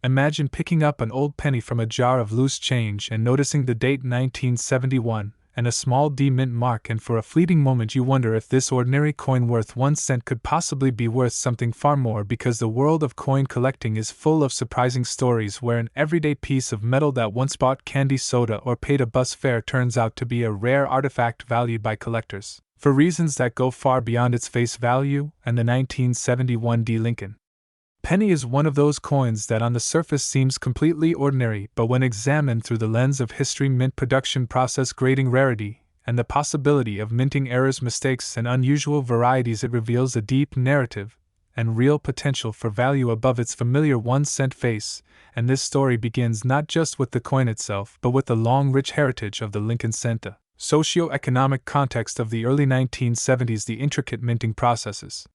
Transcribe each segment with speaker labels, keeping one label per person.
Speaker 1: Imagine picking up an old penny from a jar of loose change and noticing the date 1971 and a small D mint mark, and for a fleeting moment you wonder if this ordinary coin worth 1 cent could possibly be worth something far more, because the world of coin collecting is full of surprising stories where an everyday piece of metal that once bought candy soda or paid a bus fare turns out to be a rare artifact valued by collectors for reasons that go far beyond its face value. And the 1971 D Lincoln penny is one of those coins that on the surface seems completely ordinary, but when examined through the lens of history, mint production process, grading, rarity, and the possibility of minting errors, mistakes, and unusual varieties, it reveals a deep narrative and real potential for value above its familiar 1 cent face. And this story begins not just with the coin itself, but with the long, rich heritage of the Lincoln cent, the socio-economic context of the early 1970s, the intricate minting processes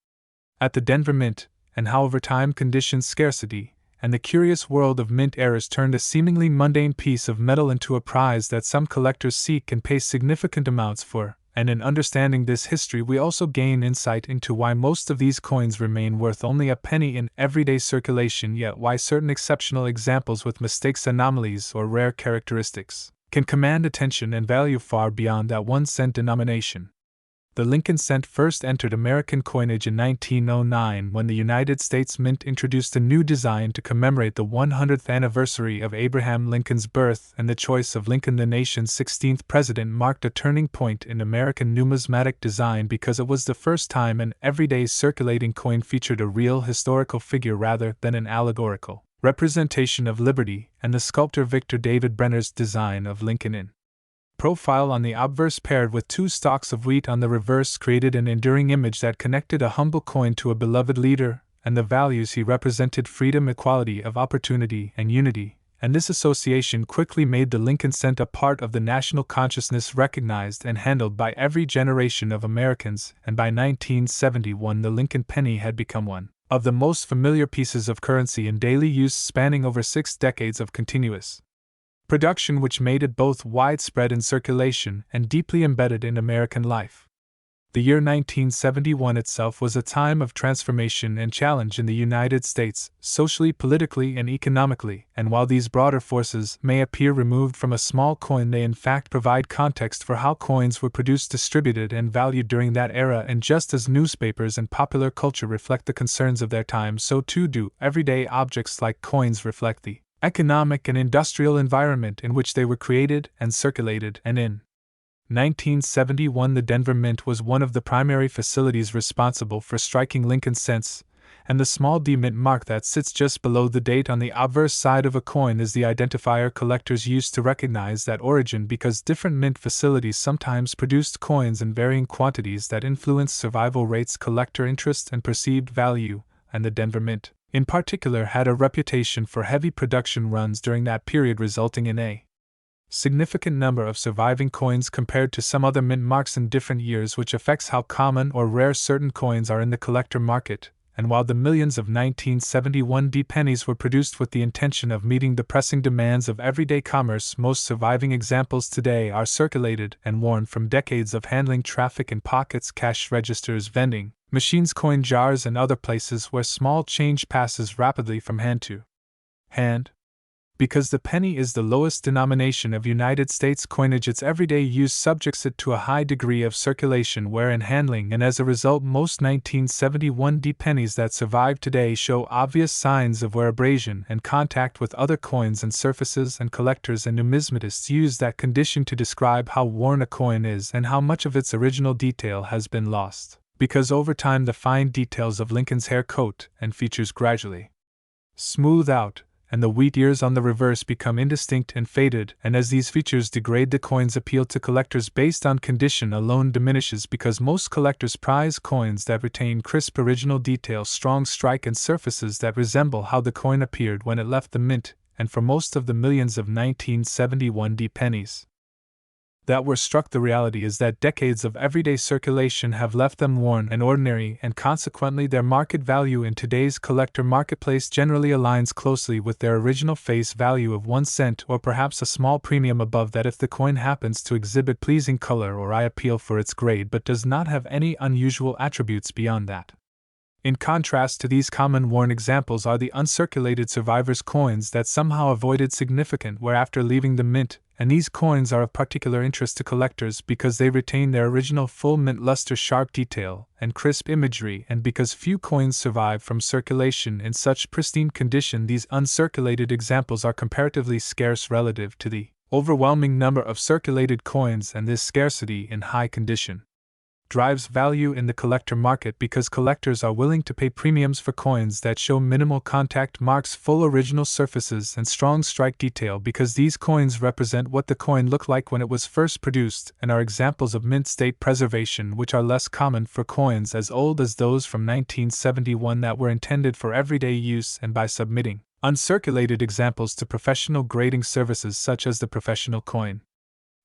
Speaker 1: at the Denver Mint, and how over time conditions, scarcity, and the curious world of mint errors turned a seemingly mundane piece of metal into a prize that some collectors seek and pay significant amounts for. And in understanding this history, we also gain insight into why most of these coins remain worth only a penny in everyday circulation, yet why certain exceptional examples with mistakes, anomalies, or rare characteristics can command attention and value far beyond that 1 cent denomination. The Lincoln cent first entered American coinage in 1909 when the United States Mint introduced a new design to commemorate the 100th anniversary of Abraham Lincoln's birth, and the choice of Lincoln, the nation's 16th president, marked a turning point in American numismatic design because it was the first time an everyday circulating coin featured a real historical figure rather than an allegorical representation of liberty, and the sculptor Victor David Brenner's design of Lincoln in profile on the obverse paired with 2 stalks of wheat on the reverse created an enduring image that connected a humble coin to a beloved leader and the values he represented: freedom, equality of opportunity, and unity. And this association quickly made the Lincoln cent a part of the national consciousness, recognized and handled by every generation of Americans, and by 1971 the Lincoln penny had become one of the most familiar pieces of currency in daily use, spanning over 6 decades of continuous production, which made it both widespread in circulation and deeply embedded in American life. The year 1971 itself was a time of transformation and challenge in the United States, socially, politically, and economically, and while these broader forces may appear removed from a small coin, they in fact provide context for how coins were produced, distributed, and valued during that era. And just as newspapers and popular culture reflect the concerns of their time, so too do everyday objects like coins reflect the economic and industrial environment in which they were created and circulated. And in 1971 the Denver Mint was one of the primary facilities responsible for striking Lincoln cents, and the small D mint mark that sits just below the date on the obverse side of a coin is the identifier collectors used to recognize that origin, because different mint facilities sometimes produced coins in varying quantities that influenced survival rates, collector interest, and perceived value. And the Denver Mint, in particular, had a reputation for heavy production runs during that period, resulting in a significant number of surviving coins compared to some other mint marks in different years, which affects how common or rare certain coins are in the collector market. And while the millions of 1971 D pennies were produced with the intention of meeting the pressing demands of everyday commerce, most surviving examples today are circulated and worn from decades of handling traffic in pockets, cash registers, vending machines, coin jars, and other places where small change passes rapidly from hand to hand. Because the penny is the lowest denomination of United States coinage, its everyday use subjects it to a high degree of circulation, wear, and handling, and as a result most 1971 D pennies that survive today show obvious signs of wear, abrasion, and contact with other coins and surfaces, and collectors and numismatists use that condition to describe how worn a coin is and how much of its original detail has been lost, because over time the fine details of Lincoln's hair, coat, and features gradually smooth out, and the wheat ears on the reverse become indistinct and faded, and as these features degrade, the coin's appeal to collectors based on condition alone diminishes, because most collectors prize coins that retain crisp original detail, strong strike, and surfaces that resemble how the coin appeared when it left the mint. And for most of the millions of 1971 D pennies that were struck, the reality is that decades of everyday circulation have left them worn and ordinary, and consequently their market value in today's collector marketplace generally aligns closely with their original face value of 1 cent, or perhaps a small premium above that if the coin happens to exhibit pleasing color or eye appeal for its grade but does not have any unusual attributes beyond that. In contrast to these common worn examples are the uncirculated survivors coins that somehow avoided significant wear after leaving the mint, and these coins are of particular interest to collectors because they retain their original full mint luster, sharp detail, and crisp imagery, and because few coins survive from circulation in such pristine condition. These uncirculated examples are comparatively scarce relative to the overwhelming number of circulated coins, and this scarcity in high condition drives value in the collector market because collectors are willing to pay premiums for coins that show minimal contact marks, full original surfaces, and strong strike detail because these coins represent what the coin looked like when it was first produced and are examples of mint state preservation, which are less common for coins as old as those from 1971 that were intended for everyday use. And by submitting uncirculated examples to professional grading services such as the Professional Coin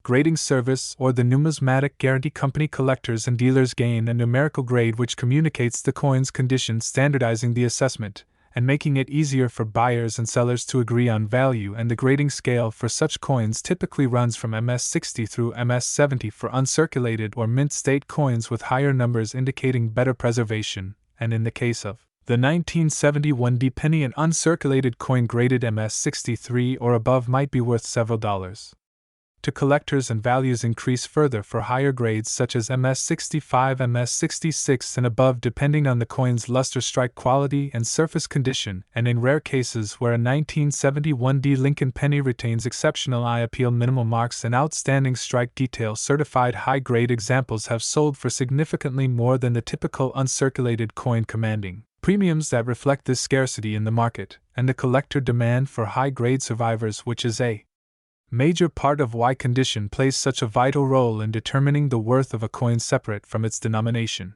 Speaker 1: Grading Service or the Numismatic Guarantee Company, collectors and dealers gain a numerical grade which communicates the coin's condition, standardizing the assessment and making it easier for buyers and sellers to agree on value. And the grading scale for such coins typically runs from MS60 through MS70 for uncirculated or mint state coins, with higher numbers indicating better preservation, and in the case of the 1971 D penny, an uncirculated coin graded MS63 or above might be worth several dollars to collectors, and values increase further for higher grades such as MS65, MS66 and above, depending on the coin's luster, strike quality, and surface condition. And in rare cases where a 1971 D Lincoln penny retains exceptional eye appeal, minimal marks, and outstanding strike detail, certified high-grade examples have sold for significantly more than the typical uncirculated coin, commanding premiums that reflect this scarcity in the market and the collector demand for high-grade survivors, which is a major part of why condition plays such a vital role in determining the worth of a coin separate from its denomination.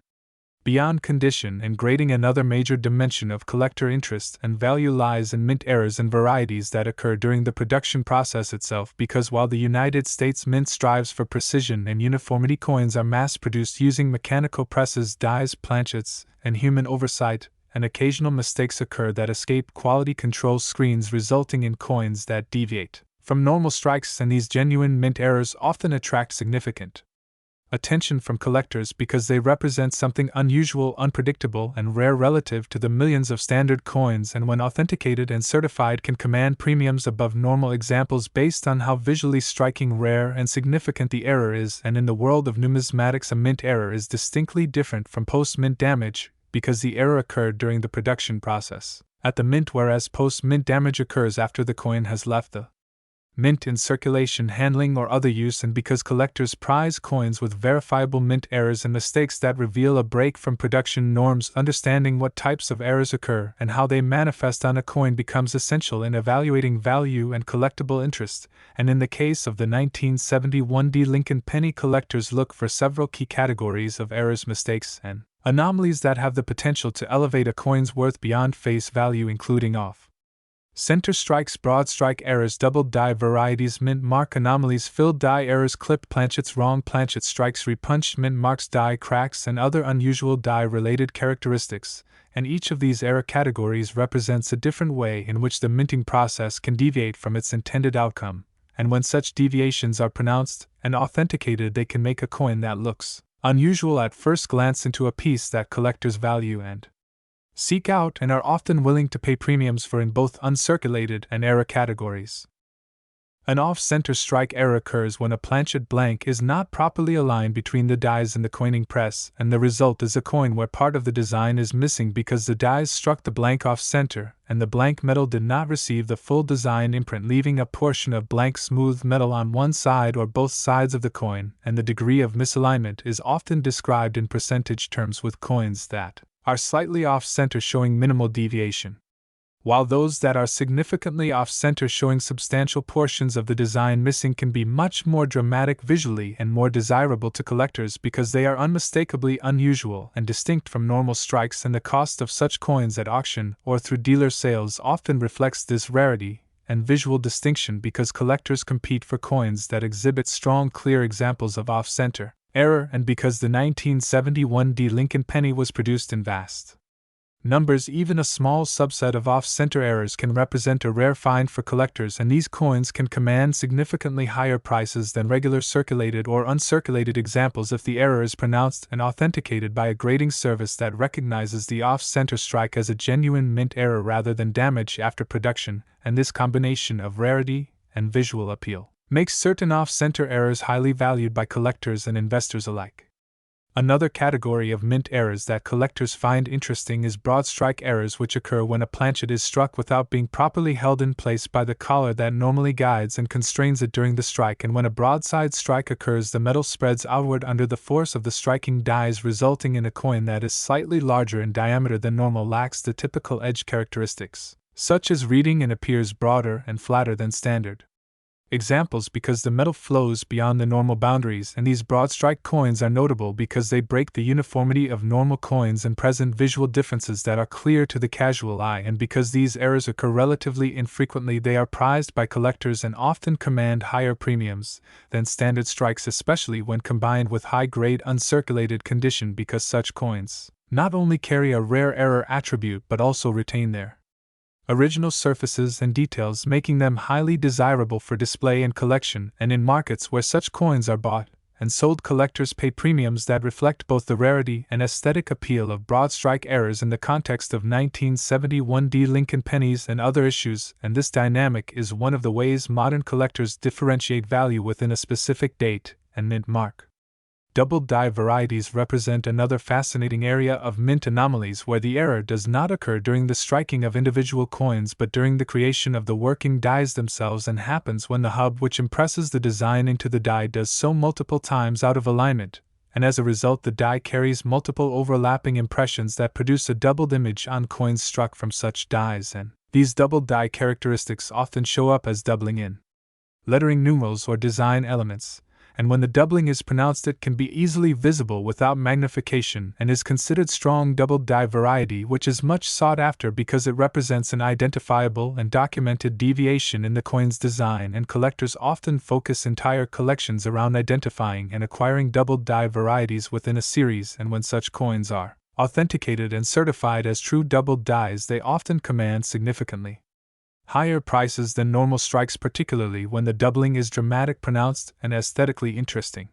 Speaker 1: Beyond condition and grading, another major dimension of collector interest and value lies in mint errors and varieties that occur during the production process itself, because while the United States Mint strives for precision and uniformity, coins are mass-produced using mechanical presses, dies, planchets, and human oversight, and occasional mistakes occur that escape quality control screens, resulting in coins that deviate from normal strikes, and these genuine mint errors often attract significant attention from collectors because they represent something unusual, unpredictable, and rare relative to the millions of standard coins, and when authenticated and certified can command premiums above normal examples based on how visually striking, rare, and significant the error is. And in the world of numismatics, a mint error is distinctly different from post-mint damage because the error occurred during the production process at the mint, whereas post-mint damage occurs after the coin has left the mint in circulation, handling, or other use, and because collectors prize coins with verifiable mint errors and mistakes that reveal a break from production norms, understanding what types of errors occur and how they manifest on a coin becomes essential in evaluating value and collectible interest. And in the case of the 1971 D Lincoln penny, collectors look for several key categories of errors, mistakes, and anomalies that have the potential to elevate a coin's worth beyond face value, including off-center strikes, broad strike errors, doubled die varieties, mint mark anomalies, filled die errors, clipped planchets, wrong planchet strikes, repunched mint marks, die cracks, and other unusual die-related characteristics. And each of these error categories represents a different way in which the minting process can deviate from its intended outcome, and when such deviations are pronounced and authenticated, they can make a coin that looks unusual at first glance into a piece that collectors value and seek out and are often willing to pay premiums for in both uncirculated and error categories. An off-center strike error occurs when a planchet blank is not properly aligned between the dies in the coining press, and the result is a coin where part of the design is missing because the dies struck the blank off-center and the blank metal did not receive the full design imprint, leaving a portion of blank smooth metal on one side or both sides of the coin. And the degree of misalignment is often described in percentage terms, with coins that are slightly off-center showing minimal deviation, while those that are significantly off-center showing substantial portions of the design missing can be much more dramatic visually and more desirable to collectors because they are unmistakably unusual and distinct from normal strikes, and the cost of such coins at auction or through dealer sales often reflects this rarity and visual distinction because collectors compete for coins that exhibit strong, clear examples of off-center error, and because the 1971 D Lincoln penny was produced in vast numbers. Even a small subset of off-center errors can represent a rare find for collectors, and these coins can command significantly higher prices than regular circulated or uncirculated examples if the error is pronounced and authenticated by a grading service that recognizes the off-center strike as a genuine mint error rather than damage after production, and this combination of rarity and visual appeal makes certain off-center errors highly valued by collectors and investors alike. Another category of mint errors that collectors find interesting is broad strike errors, which occur when a planchet is struck without being properly held in place by the collar that normally guides and constrains it during the strike, and when a broadside strike occurs, the metal spreads outward under the force of the striking dies, resulting in a coin that is slightly larger in diameter than normal, lacks the typical edge characteristics, such as reading, and appears broader and flatter than standard examples because the metal flows beyond the normal boundaries, and these broad strike coins are notable because they break the uniformity of normal coins and present visual differences that are clear to the casual eye, and because these errors occur relatively infrequently, they are prized by collectors and often command higher premiums than standard strikes, especially when combined with high-grade uncirculated condition, because such coins not only carry a rare error attribute but also retain their original surfaces and details, making them highly desirable for display and collection, and in markets where such coins are bought and sold, collectors pay premiums that reflect both the rarity and aesthetic appeal of broad strike errors in the context of 1971 Lincoln Pennies and other issues, and this dynamic is one of the ways modern collectors differentiate value within a specific date and mint mark. Double die varieties represent another fascinating area of mint anomalies where the error does not occur during the striking of individual coins but during the creation of the working dies themselves, and happens when the hub which impresses the design into the die does so multiple times out of alignment, and as a result the die carries multiple overlapping impressions that produce a doubled image on coins struck from such dies, and these double die characteristics often show up as doubling in lettering, numerals, or design elements, and when the doubling is pronounced it can be easily visible without magnification and is considered strong double die variety, which is much sought after because it represents an identifiable and documented deviation in the coin's design, and collectors often focus entire collections around identifying and acquiring double die varieties within a series, and when such coins are authenticated and certified as true double dies, they often command significantly higher prices than normal strikes, particularly when the doubling is dramatic, pronounced, and aesthetically interesting.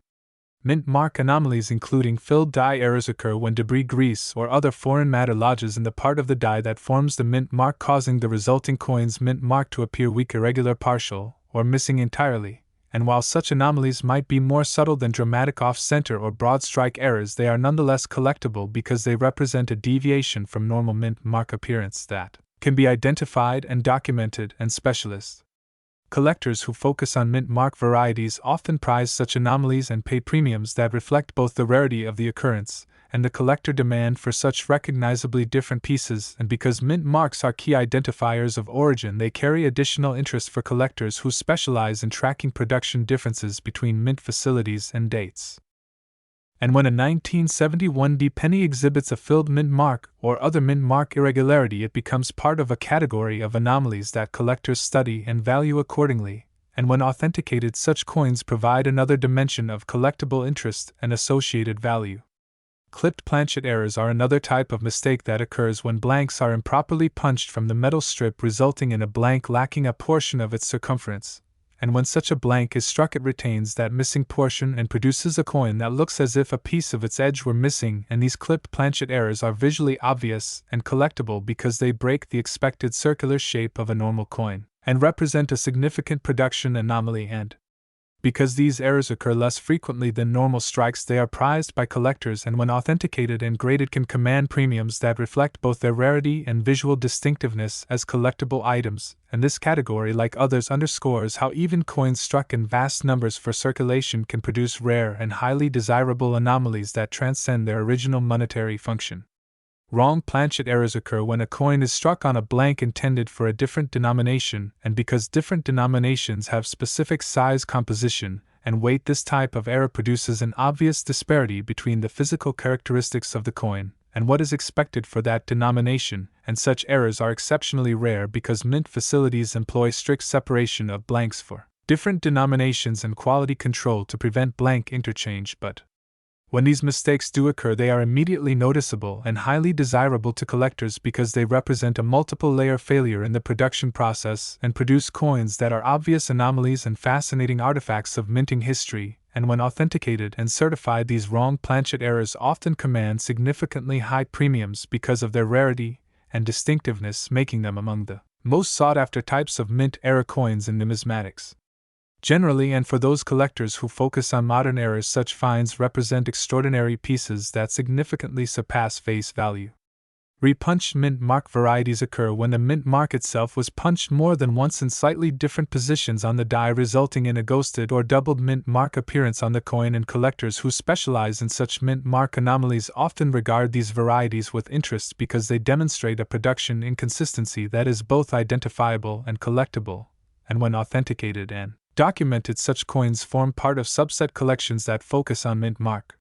Speaker 1: Mint mark anomalies, including filled die errors, occur when debris, grease, or other foreign matter lodges in the part of the die that forms the mint mark, causing the resulting coin's mint mark to appear weak, irregular, partial, or missing entirely. And while such anomalies might be more subtle than dramatic off-center or broad strike errors, they are nonetheless collectible because they represent a deviation from normal mint mark appearance that can be identified and documented, and specialists, collectors who focus on mint mark varieties, often prize such anomalies and pay premiums that reflect both the rarity of the occurrence and the collector demand for such recognizably different pieces, and because mint marks are key identifiers of origin, they carry additional interest for collectors who specialize in tracking production differences between mint facilities and dates. And when a 1971 penny exhibits a filled mint mark or other mint mark irregularity, it becomes part of a category of anomalies that collectors study and value accordingly, and when authenticated, such coins provide another dimension of collectible interest and associated value. Clipped planchet errors are another type of mistake that occurs when blanks are improperly punched from the metal strip, resulting in a blank lacking a portion of its circumference. And when such a blank is struck, it retains that missing portion and produces a coin that looks as if a piece of its edge were missing, and these clipped planchet errors are visually obvious and collectible because they break the expected circular shape of a normal coin, and represent a significant production anomaly, and because these errors occur less frequently than normal strikes, they are prized by collectors, and when authenticated and graded can command premiums that reflect both their rarity and visual distinctiveness as collectible items, and this category, like others, underscores how even coins struck in vast numbers for circulation can produce rare and highly desirable anomalies that transcend their original monetary function. Wrong planchet errors occur when a coin is struck on a blank intended for a different denomination, and because different denominations have specific size, composition, and weight, this type of error produces an obvious disparity between the physical characteristics of the coin and what is expected for that denomination, and such errors are exceptionally rare because mint facilities employ strict separation of blanks for different denominations and quality control to prevent blank interchange, but When these mistakes do occur, they are immediately noticeable and highly desirable to collectors because they represent a multiple-layer failure in the production process and produce coins that are obvious anomalies and fascinating artifacts of minting history. And when authenticated and certified, these wrong planchet errors often command significantly high premiums because of their rarity and distinctiveness, making them among the most sought-after types of mint error coins in numismatics. Generally, and for those collectors who focus on modern errors, such finds represent extraordinary pieces that significantly surpass face value. Repunched mint mark varieties occur when the mint mark itself was punched more than once in slightly different positions on the die, resulting in a ghosted or doubled mint mark appearance on the coin, and collectors who specialize in such mint mark anomalies often regard these varieties with interest because they demonstrate a production inconsistency that is both identifiable and collectible, and when authenticated and documented, such coins form part of subset collections that focus on mint mark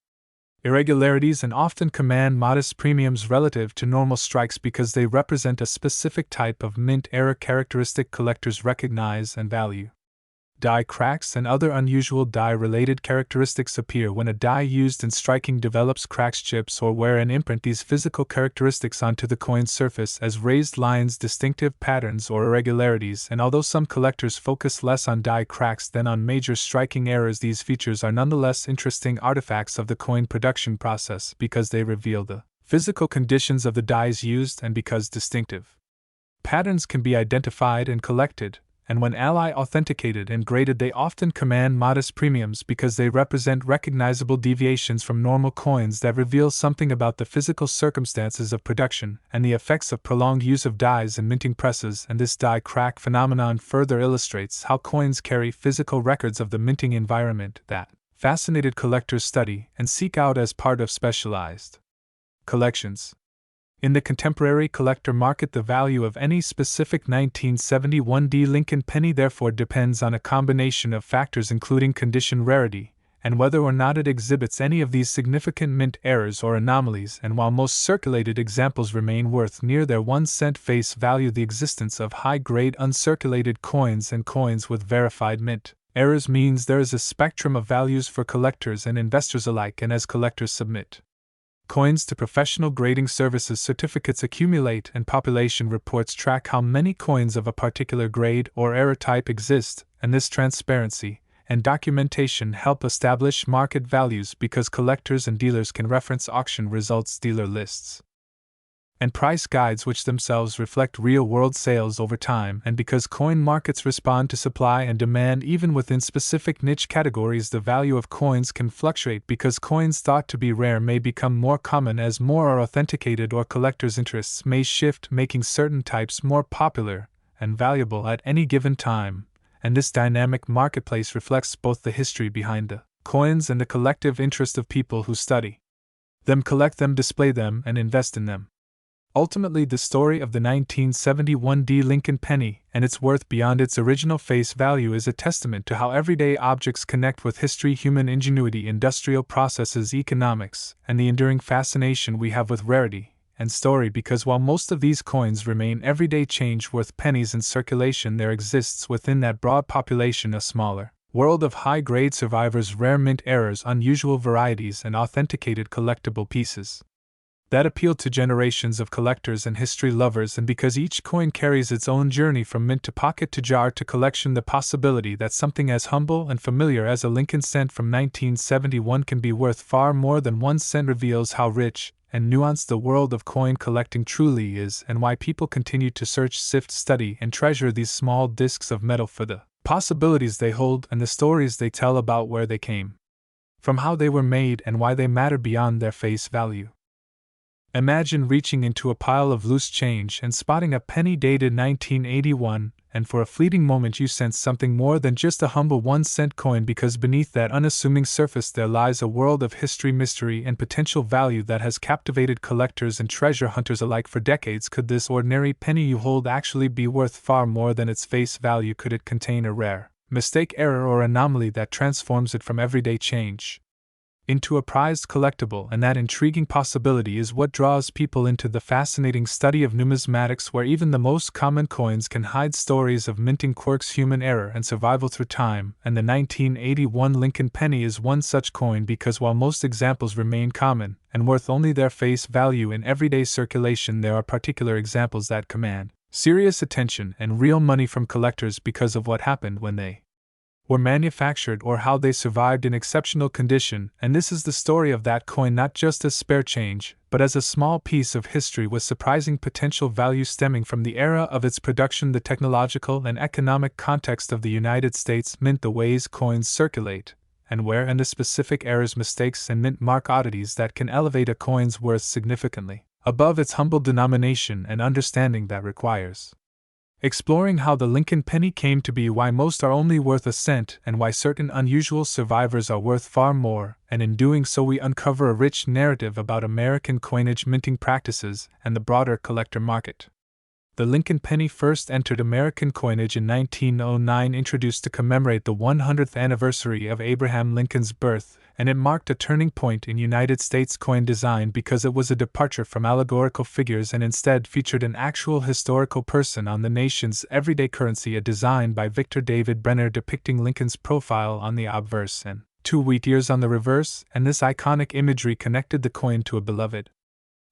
Speaker 1: irregularities and often command modest premiums relative to normal strikes because they represent a specific type of mint error characteristic collectors recognize and value. Die cracks and other unusual die-related characteristics appear when a die used in striking develops cracks, chips, or wear and imprint these physical characteristics onto the coin's surface as raised lines, distinctive patterns, or irregularities. And although some collectors focus less on die cracks than on major striking errors, these features are nonetheless interesting artifacts of the coin production process because they reveal the physical conditions of the dies used and because distinctive patterns can be identified and collected. And when ally authenticated and graded, they often command modest premiums because they represent recognizable deviations from normal coins that reveal something about the physical circumstances of production and the effects of prolonged use of dies in minting presses. And this die crack phenomenon further illustrates how coins carry physical records of the minting environment that fascinated collectors study and seek out as part of specialized collections. In the contemporary collector market, the value of any specific 1971 Lincoln penny therefore depends on a combination of factors including condition, rarity, and whether or not it exhibits any of these significant mint errors or anomalies. And while most circulated examples remain worth near their 1-cent face value, the existence of high-grade uncirculated coins and coins with verified mint errors means there is a spectrum of values for collectors and investors alike. And as collectors submit coins to professional grading services, certificates accumulate, and population reports track how many coins of a particular grade or error type exist, and this transparency and documentation help establish market values because collectors and dealers can reference auction results, dealer lists, and price guides which themselves reflect real-world sales over time. And because coin markets respond to supply and demand even within specific niche categories, the value of coins can fluctuate because coins thought to be rare may become more common as more are authenticated or collectors' interests may shift, making certain types more popular and valuable at any given time. And this dynamic marketplace reflects both the history behind the coins and the collective interest of people who study them, collect them, display them, and invest in them. Ultimately, the story of the 1971 Lincoln penny and its worth beyond its original face value is a testament to how everyday objects connect with history, human ingenuity, industrial processes, economics, and the enduring fascination we have with rarity and story. Because while most of these coins remain everyday change worth pennies in circulation, there exists within that broad population a smaller world of high-grade survivors, rare mint errors, unusual varieties, and authenticated collectible pieces that appeal to generations of collectors and history lovers. And because each coin carries its own journey from mint to pocket to jar to collection, the possibility that something as humble and familiar as a Lincoln cent from 1971 can be worth far more than 1 cent reveals how rich and nuanced the world of coin collecting truly is, and why people continue to search, sift, study, and treasure these small discs of metal for the possibilities they hold and the stories they tell about where they came from, how they were made, and why they matter beyond their face value. Imagine reaching into a pile of loose change and spotting a penny dated 1981, and for a fleeting moment you sense something more than just a humble 1-cent coin, because beneath that unassuming surface there lies a world of history, mystery, and potential value that has captivated collectors and treasure hunters alike for decades. Could this ordinary penny you hold actually be worth far more than its face value? Could it contain a rare mistake, error, or anomaly that transforms it from everyday change into a prized collectible, and that intriguing possibility is what draws people into the fascinating study of numismatics, where even the most common coins can hide stories of minting quirks, human error, and survival through time, and the 1981 Lincoln Penny is one such coin because while most examples remain common and worth only their face value in everyday circulation, there are particular examples that command serious attention and real money from collectors because of what happened when they were manufactured or how they survived in exceptional condition, and this is the story of that coin, not just as spare change, but as a small piece of history with surprising potential value stemming from the era of its production, the technological and economic context of the United States Mint, the ways coins circulate, and where, and the specific errors, mistakes, and mint mark oddities that can elevate a coin's worth significantly above its humble denomination, and understanding that requires exploring how the Lincoln penny came to be, why most are only worth a cent, and why certain unusual survivors are worth far more, and in doing so we uncover a rich narrative about American coinage minting practices and the broader collector market. The Lincoln penny first entered American coinage in 1909, introduced to commemorate the 100th anniversary of Abraham Lincoln's birth, and it marked a turning point in United States coin design because it was a departure from allegorical figures and instead featured an actual historical person on the nation's everyday currency, a design by Victor David Brenner depicting Lincoln's profile on the obverse and 2 wheat ears on the reverse, and this iconic imagery connected the coin to a beloved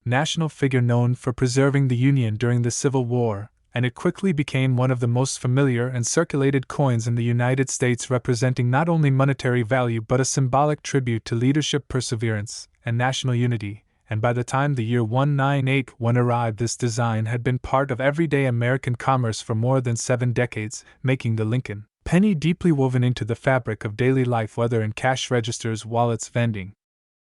Speaker 1: national figure known for preserving the Union during the Civil War, and it quickly became one of the most familiar and circulated coins in the United States, representing not only monetary value but a symbolic tribute to leadership, perseverance, and national unity, and by the time the year 1981 arrived, this design had been part of everyday American commerce for more than 7 decades, making the Lincoln penny deeply woven into the fabric of daily life, whether in cash registers, wallets, vending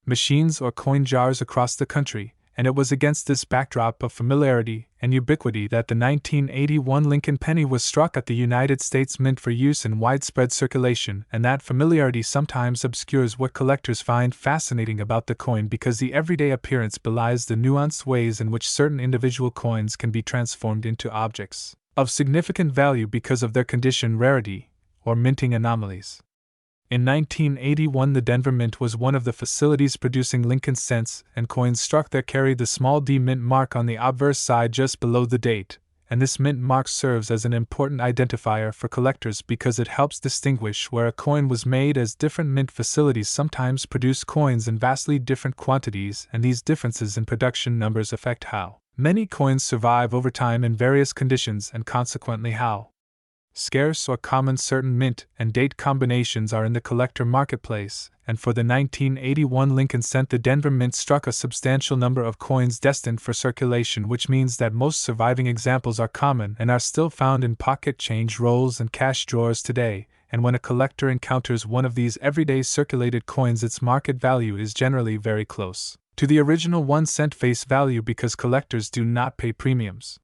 Speaker 1: machines, or coin jars across the country. And it was against this backdrop of familiarity and ubiquity that the 1981 Lincoln penny was struck at the United States Mint for use in widespread circulation, and that familiarity sometimes obscures what collectors find fascinating about the coin because the everyday appearance belies the nuanced ways in which certain individual coins can be transformed into objects of significant value because of their condition, rarity, or minting anomalies. In 1981, the Denver Mint was one of the facilities producing Lincoln cents, and coins struck there carried the small d mint mark on the obverse side just below the date, and this mint mark serves as an important identifier for collectors because it helps distinguish where a coin was made, as different mint facilities sometimes produce coins in vastly different quantities, and these differences in production numbers affect how many coins survive over time in various conditions and consequently how scarce or common certain mint and date combinations are in the collector marketplace, and for the 1981 Lincoln cent, the Denver Mint struck a substantial number of coins destined for circulation, which means that most surviving examples are common and are still found in pocket change rolls and cash drawers today, and when a collector encounters one of these everyday circulated coins, its market value is generally very close to the original 1 cent face value because collectors do not pay premiums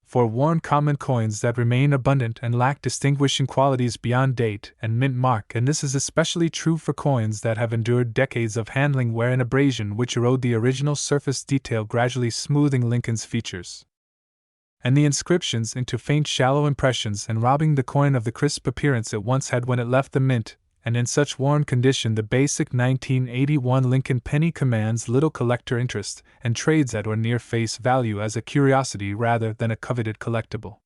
Speaker 1: for worn common coins that remain abundant and lack distinguishing qualities beyond date and mint mark, and this is especially true for coins that have endured decades of handling, wear, and abrasion which erode the original surface detail, gradually smoothing Lincoln's features and the inscriptions into faint, shallow impressions and robbing the coin of the crisp appearance it once had when it left the mint. And in such worn condition, the basic 1981 Lincoln penny commands little collector interest and trades at or near face value as a curiosity rather than a coveted collectible.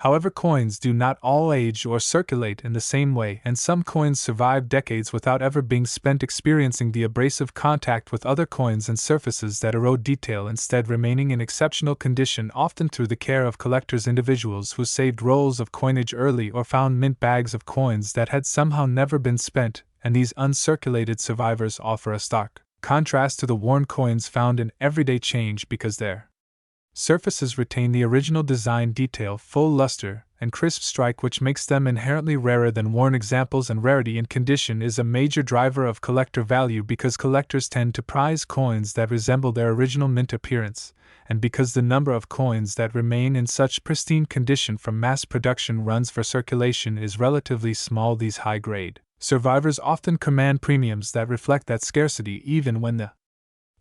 Speaker 1: However, coins do not all age or circulate in the same way, and some coins survive decades without ever being spent, experiencing the abrasive contact with other coins and surfaces that erode detail, instead remaining in exceptional condition, often through the care of collectors, individuals who saved rolls of coinage early or found mint bags of coins that had somehow never been spent, and these uncirculated survivors offer a stark contrast to the worn coins found in everyday change because their surfaces retain the original design detail, full luster, and crisp strike, which makes them inherently rarer than worn examples, and rarity in condition is a major driver of collector value because collectors tend to prize coins that resemble their original mint appearance, and because the number of coins that remain in such pristine condition from mass production runs for circulation is relatively small. These high-grade survivors often command premiums that reflect that scarcity even when the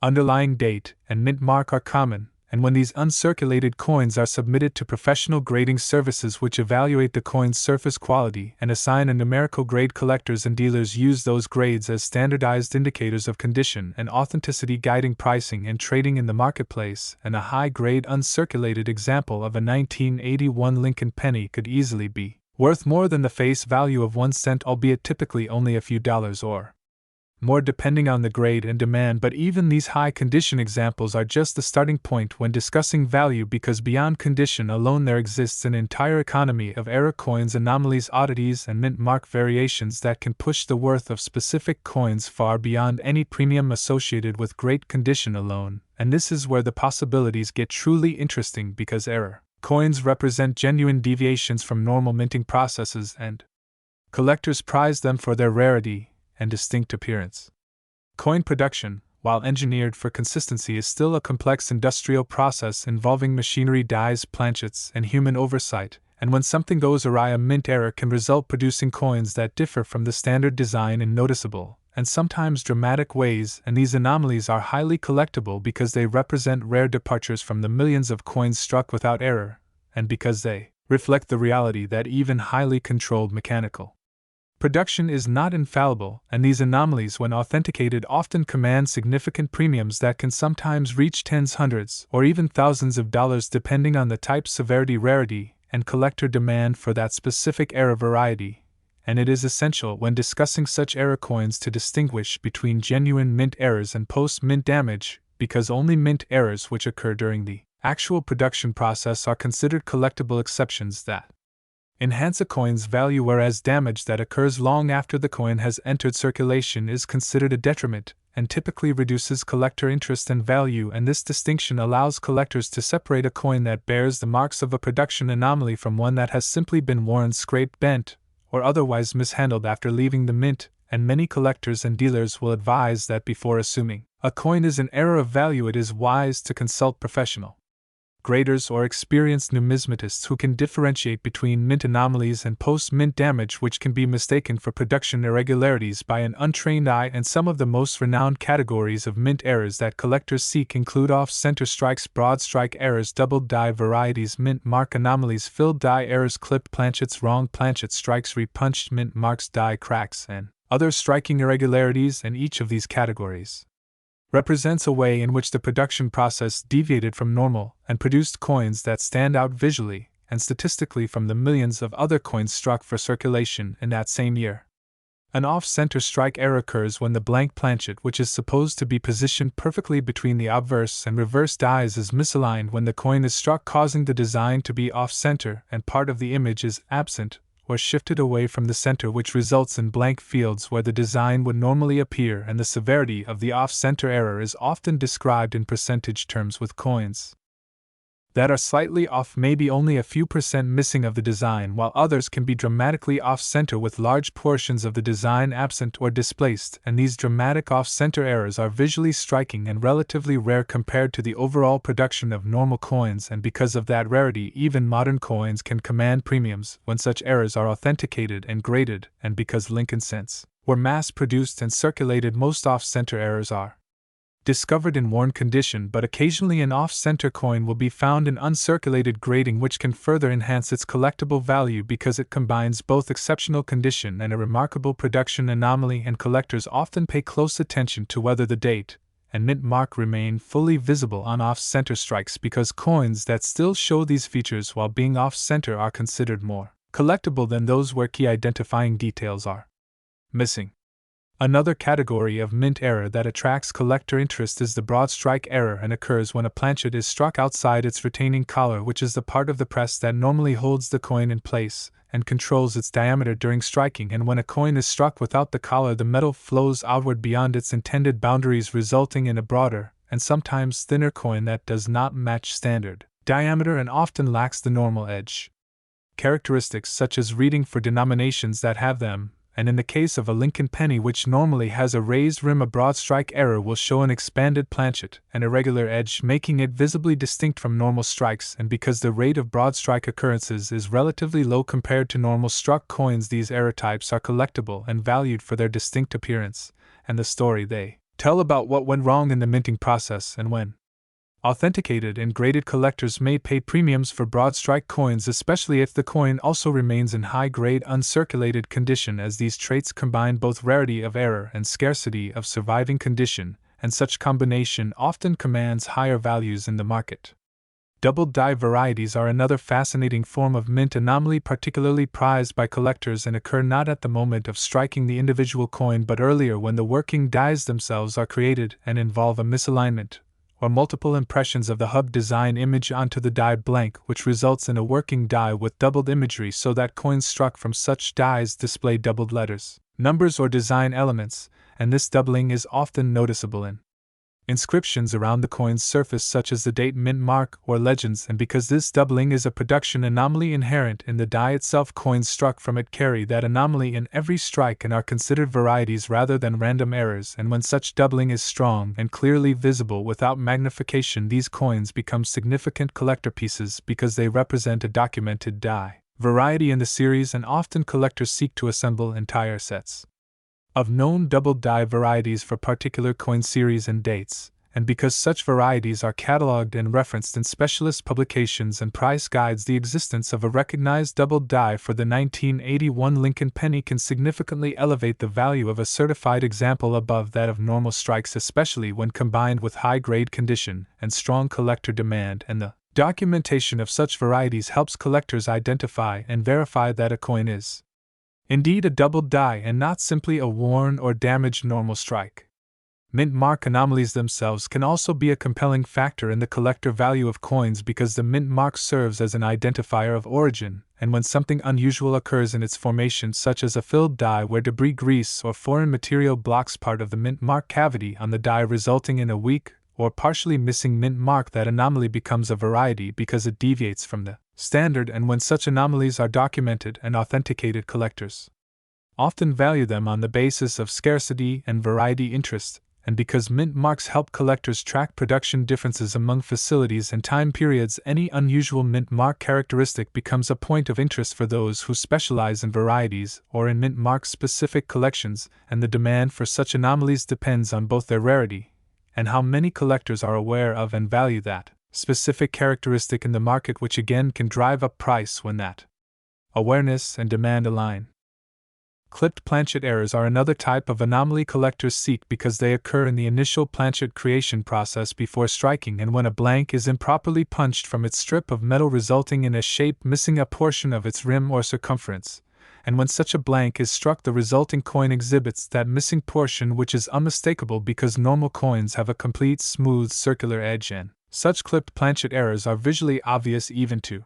Speaker 1: underlying date and mint mark are common, and when these uncirculated coins are submitted to professional grading services which evaluate the coin's surface quality and assign a numerical grade, collectors and dealers use those grades as standardized indicators of condition and authenticity, guiding pricing and trading in the marketplace, and a high-grade uncirculated example of a 1981 Lincoln penny could easily be worth more than the face value of 1 cent, albeit typically only a few dollars or more depending on the grade and demand. But even these high condition examples are just the starting point when discussing value, because beyond condition alone there exists an entire economy of error coins, anomalies, oddities, and mint mark variations that can push the worth of specific coins far beyond any premium associated with great condition alone, and this is where the possibilities get truly interesting, because error coins represent genuine deviations from normal minting processes, and collectors prize them for their rarity and distinct appearance. Coin production, while engineered for consistency, is still a complex industrial process involving machinery, dies, planchets, and human oversight, and when something goes awry, a mint error can result, producing coins that differ from the standard design in noticeable and sometimes dramatic ways, and these anomalies are highly collectible because they represent rare departures from the millions of coins struck without error, and because they reflect the reality that even highly controlled mechanical production is not infallible, and these anomalies, when authenticated, often command significant premiums that can sometimes reach tens, hundreds, or even thousands of dollars depending on the type, severity, rarity, and collector demand for that specific error variety. And it is essential when discussing such error coins to distinguish between genuine mint errors and post-mint damage, because only mint errors which occur during the actual production process are considered collectible exceptions that enhance a coin's value, whereas damage that occurs long after the coin has entered circulation is considered a detriment and typically reduces collector interest and value, and this distinction allows collectors to separate a coin that bears the marks of a production anomaly from one that has simply been worn, scraped, bent, or otherwise mishandled after leaving the mint, and many collectors and dealers will advise that before assuming a coin is an error of value, it is wise to consult professional graders or experienced numismatists who can differentiate between mint anomalies and post-mint damage, which can be mistaken for production irregularities by an untrained eye. And some of the most renowned categories of mint errors that collectors seek include off-center strikes, broad strike errors, doubled die varieties, mint mark anomalies, filled die errors, clipped planchets, wrong planchet strikes, repunched mint marks, die cracks, and other striking irregularities, and each of these categories represents a way in which the production process deviated from normal and produced coins that stand out visually and statistically from the millions of other coins struck for circulation in that same year. An off-center strike error occurs when the blank planchet, which is supposed to be positioned perfectly between the obverse and reverse dies, is misaligned when the coin is struck, causing the design to be off-center and part of the image is absent or shifted away from the center, which results in blank fields where the design would normally appear, and the severity of the off-center error is often described in percentage terms, with coins that are slightly off, maybe only a few percent missing of the design, while others can be dramatically off-center with large portions of the design absent or displaced, and these dramatic off-center errors are visually striking and relatively rare compared to the overall production of normal coins, and because of that rarity, even modern coins can command premiums when such errors are authenticated and graded, and because Lincoln cents were mass-produced and circulated, most off-center errors are discovered in worn condition, but occasionally an off-center coin will be found in uncirculated grading, which can further enhance its collectible value because it combines both exceptional condition and a remarkable production anomaly, and collectors often pay close attention to whether the date and mint mark remain fully visible on off-center strikes, because coins that still show these features while being off-center are considered more collectible than those where key identifying details are missing. Another category of mint error that attracts collector interest is the broad strike error, and occurs when a planchet is struck outside its retaining collar, which is the part of the press that normally holds the coin in place and controls its diameter during striking, and when a coin is struck without the collar, the metal flows outward beyond its intended boundaries, resulting in a broader and sometimes thinner coin that does not match standard diameter and often lacks the normal edge characteristics, such as reading, for denominations that have them. And in the case of a Lincoln penny, which normally has a raised rim, a broad strike error will show an expanded planchet and irregular edge, making it visibly distinct from normal strikes, and because the rate of broad strike occurrences is relatively low compared to normal struck coins, these error types are collectible and valued for their distinct appearance and the story they tell about what went wrong in the minting process, and when Authenticated and graded collectors may pay premiums for broad strike coins, especially if the coin also remains in high-grade uncirculated condition, as these traits combine both rarity of error and scarcity of surviving condition, and such combination often commands higher values in the market. Double die varieties are another fascinating form of mint anomaly, particularly prized by collectors, and occur not at the moment of striking the individual coin but earlier, when the working dies themselves are created and involve a misalignment or multiple impressions of the hub design image onto the die blank, which results in a working die with doubled imagery, so that coins struck from such dies display doubled letters, numbers, or design elements, and this doubling is often noticeable in inscriptions around the coin's surface, such as the date, mint mark, or legends, and because this doubling is a production anomaly inherent in the die itself, coins struck from it carry that anomaly in every strike and are considered varieties rather than random errors, and when such doubling is strong and clearly visible without magnification, these coins become significant collector pieces because they represent a documented die variety in the series, and often collectors seek to assemble entire sets of known double die varieties for particular coin series and dates, and because such varieties are catalogued and referenced in specialist publications and price guides, the existence of a recognized double die for the 1981 Lincoln penny can significantly elevate the value of a certified example above that of normal strikes, especially when combined with high-grade condition and strong collector demand, and the documentation of such varieties helps collectors identify and verify that a coin is indeed a doubled die and not simply a worn or damaged normal strike. Mint mark anomalies themselves can also be a compelling factor in the collector value of coins because the mint mark serves as an identifier of origin, and when something unusual occurs in its formation, such as a filled die where debris, grease, or foreign material blocks part of the mint mark cavity on the die, resulting in a weak or partially missing mint mark, that anomaly becomes a variety because it deviates from the standard, and when such anomalies are documented and authenticated, collectors often value them on the basis of scarcity and variety interest, and because mint marks help collectors track production differences among facilities and time periods, any unusual mint mark characteristic becomes a point of interest for those who specialize in varieties or in mint mark specific collections, and the demand for such anomalies depends on both their rarity and how many collectors are aware of and value that specific characteristic in the market, which again can drive up price when that awareness and demand align. Clipped planchet errors are another type of anomaly collectors seek because they occur in the initial planchet creation process before striking, and when a blank is improperly punched from its strip of metal, resulting in a shape missing a portion of its rim or circumference, and when such a blank is struck, the resulting coin exhibits that missing portion, which is unmistakable because normal coins have a complete smooth circular edge, and such clipped planchet errors are visually obvious even to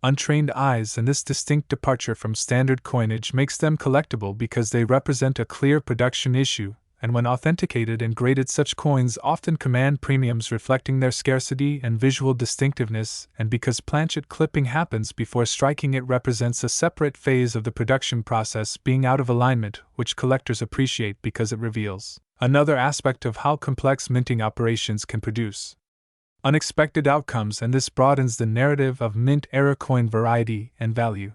Speaker 1: untrained eyes, and this distinct departure from standard coinage makes them collectible because they represent a clear production issue, and when authenticated and graded, such coins often command premiums reflecting their scarcity and visual distinctiveness, and because planchet clipping happens before striking, it represents a separate phase of the production process being out of alignment, which collectors appreciate because it reveals another aspect of how complex minting operations can produce unexpected outcomes, and this broadens the narrative of mint error coin variety and value.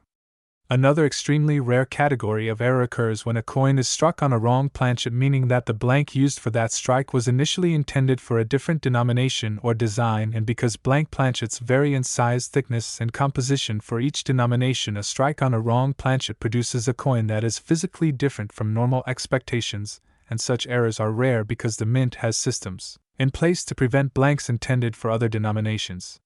Speaker 1: Another extremely rare category of error occurs when a coin is struck on a wrong planchet, meaning that the blank used for that strike was initially intended for a different denomination or design, and because blank planchets vary in size, thickness, and composition for each denomination, a strike on a wrong planchet produces a coin that is physically different from normal expectations, and such errors are rare because the mint has systems in place to prevent blanks intended for other denominations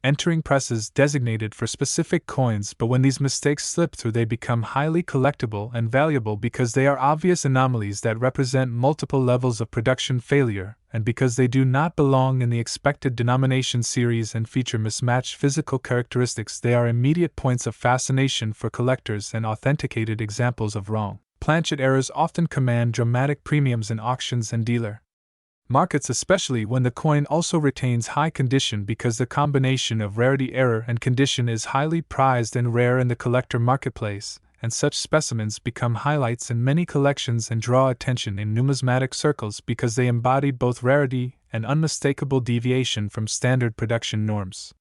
Speaker 1: entering presses designated for specific coins, but when these mistakes slip through, they become highly collectible and valuable because they are obvious anomalies that represent multiple levels of production failure, and because they do not belong in the expected denomination series and feature mismatched physical characteristics, they are immediate points of fascination for collectors, and authenticated examples of wrong planchet errors often command dramatic premiums in auctions and dealer markets, especially when the coin also retains high condition, because the combination of rarity, error, and condition is highly prized and rare in the collector marketplace, and such specimens become highlights in many collections and draw attention in numismatic circles because they embody both rarity and unmistakable deviation from standard production norms.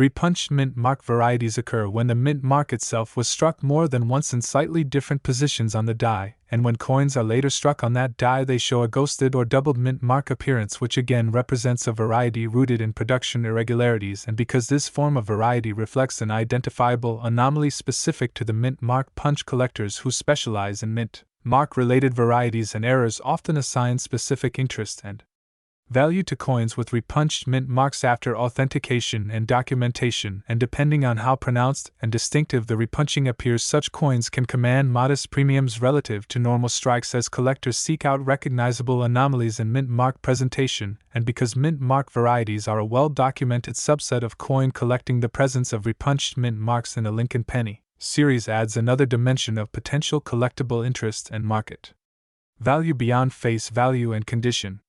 Speaker 1: Repunched mint mark varieties occur when the mint mark itself was struck more than once in slightly different positions on the die, and when coins are later struck on that die they show a ghosted or doubled mint mark appearance, which again represents a variety rooted in production irregularities, and because this form of variety reflects an identifiable anomaly specific to the mint mark punch, collectors who specialize in mint mark-related varieties and errors often assign specific interest and value to coins with repunched mint marks after authentication and documentation, and depending on how pronounced and distinctive the repunching appears, such coins can command modest premiums relative to normal strikes as collectors seek out recognizable anomalies in mint mark presentation, and because mint mark varieties are a well-documented subset of coin collecting, the presence of repunched mint marks in a Lincoln penny series adds another dimension of potential collectible interest and market value beyond face value and condition.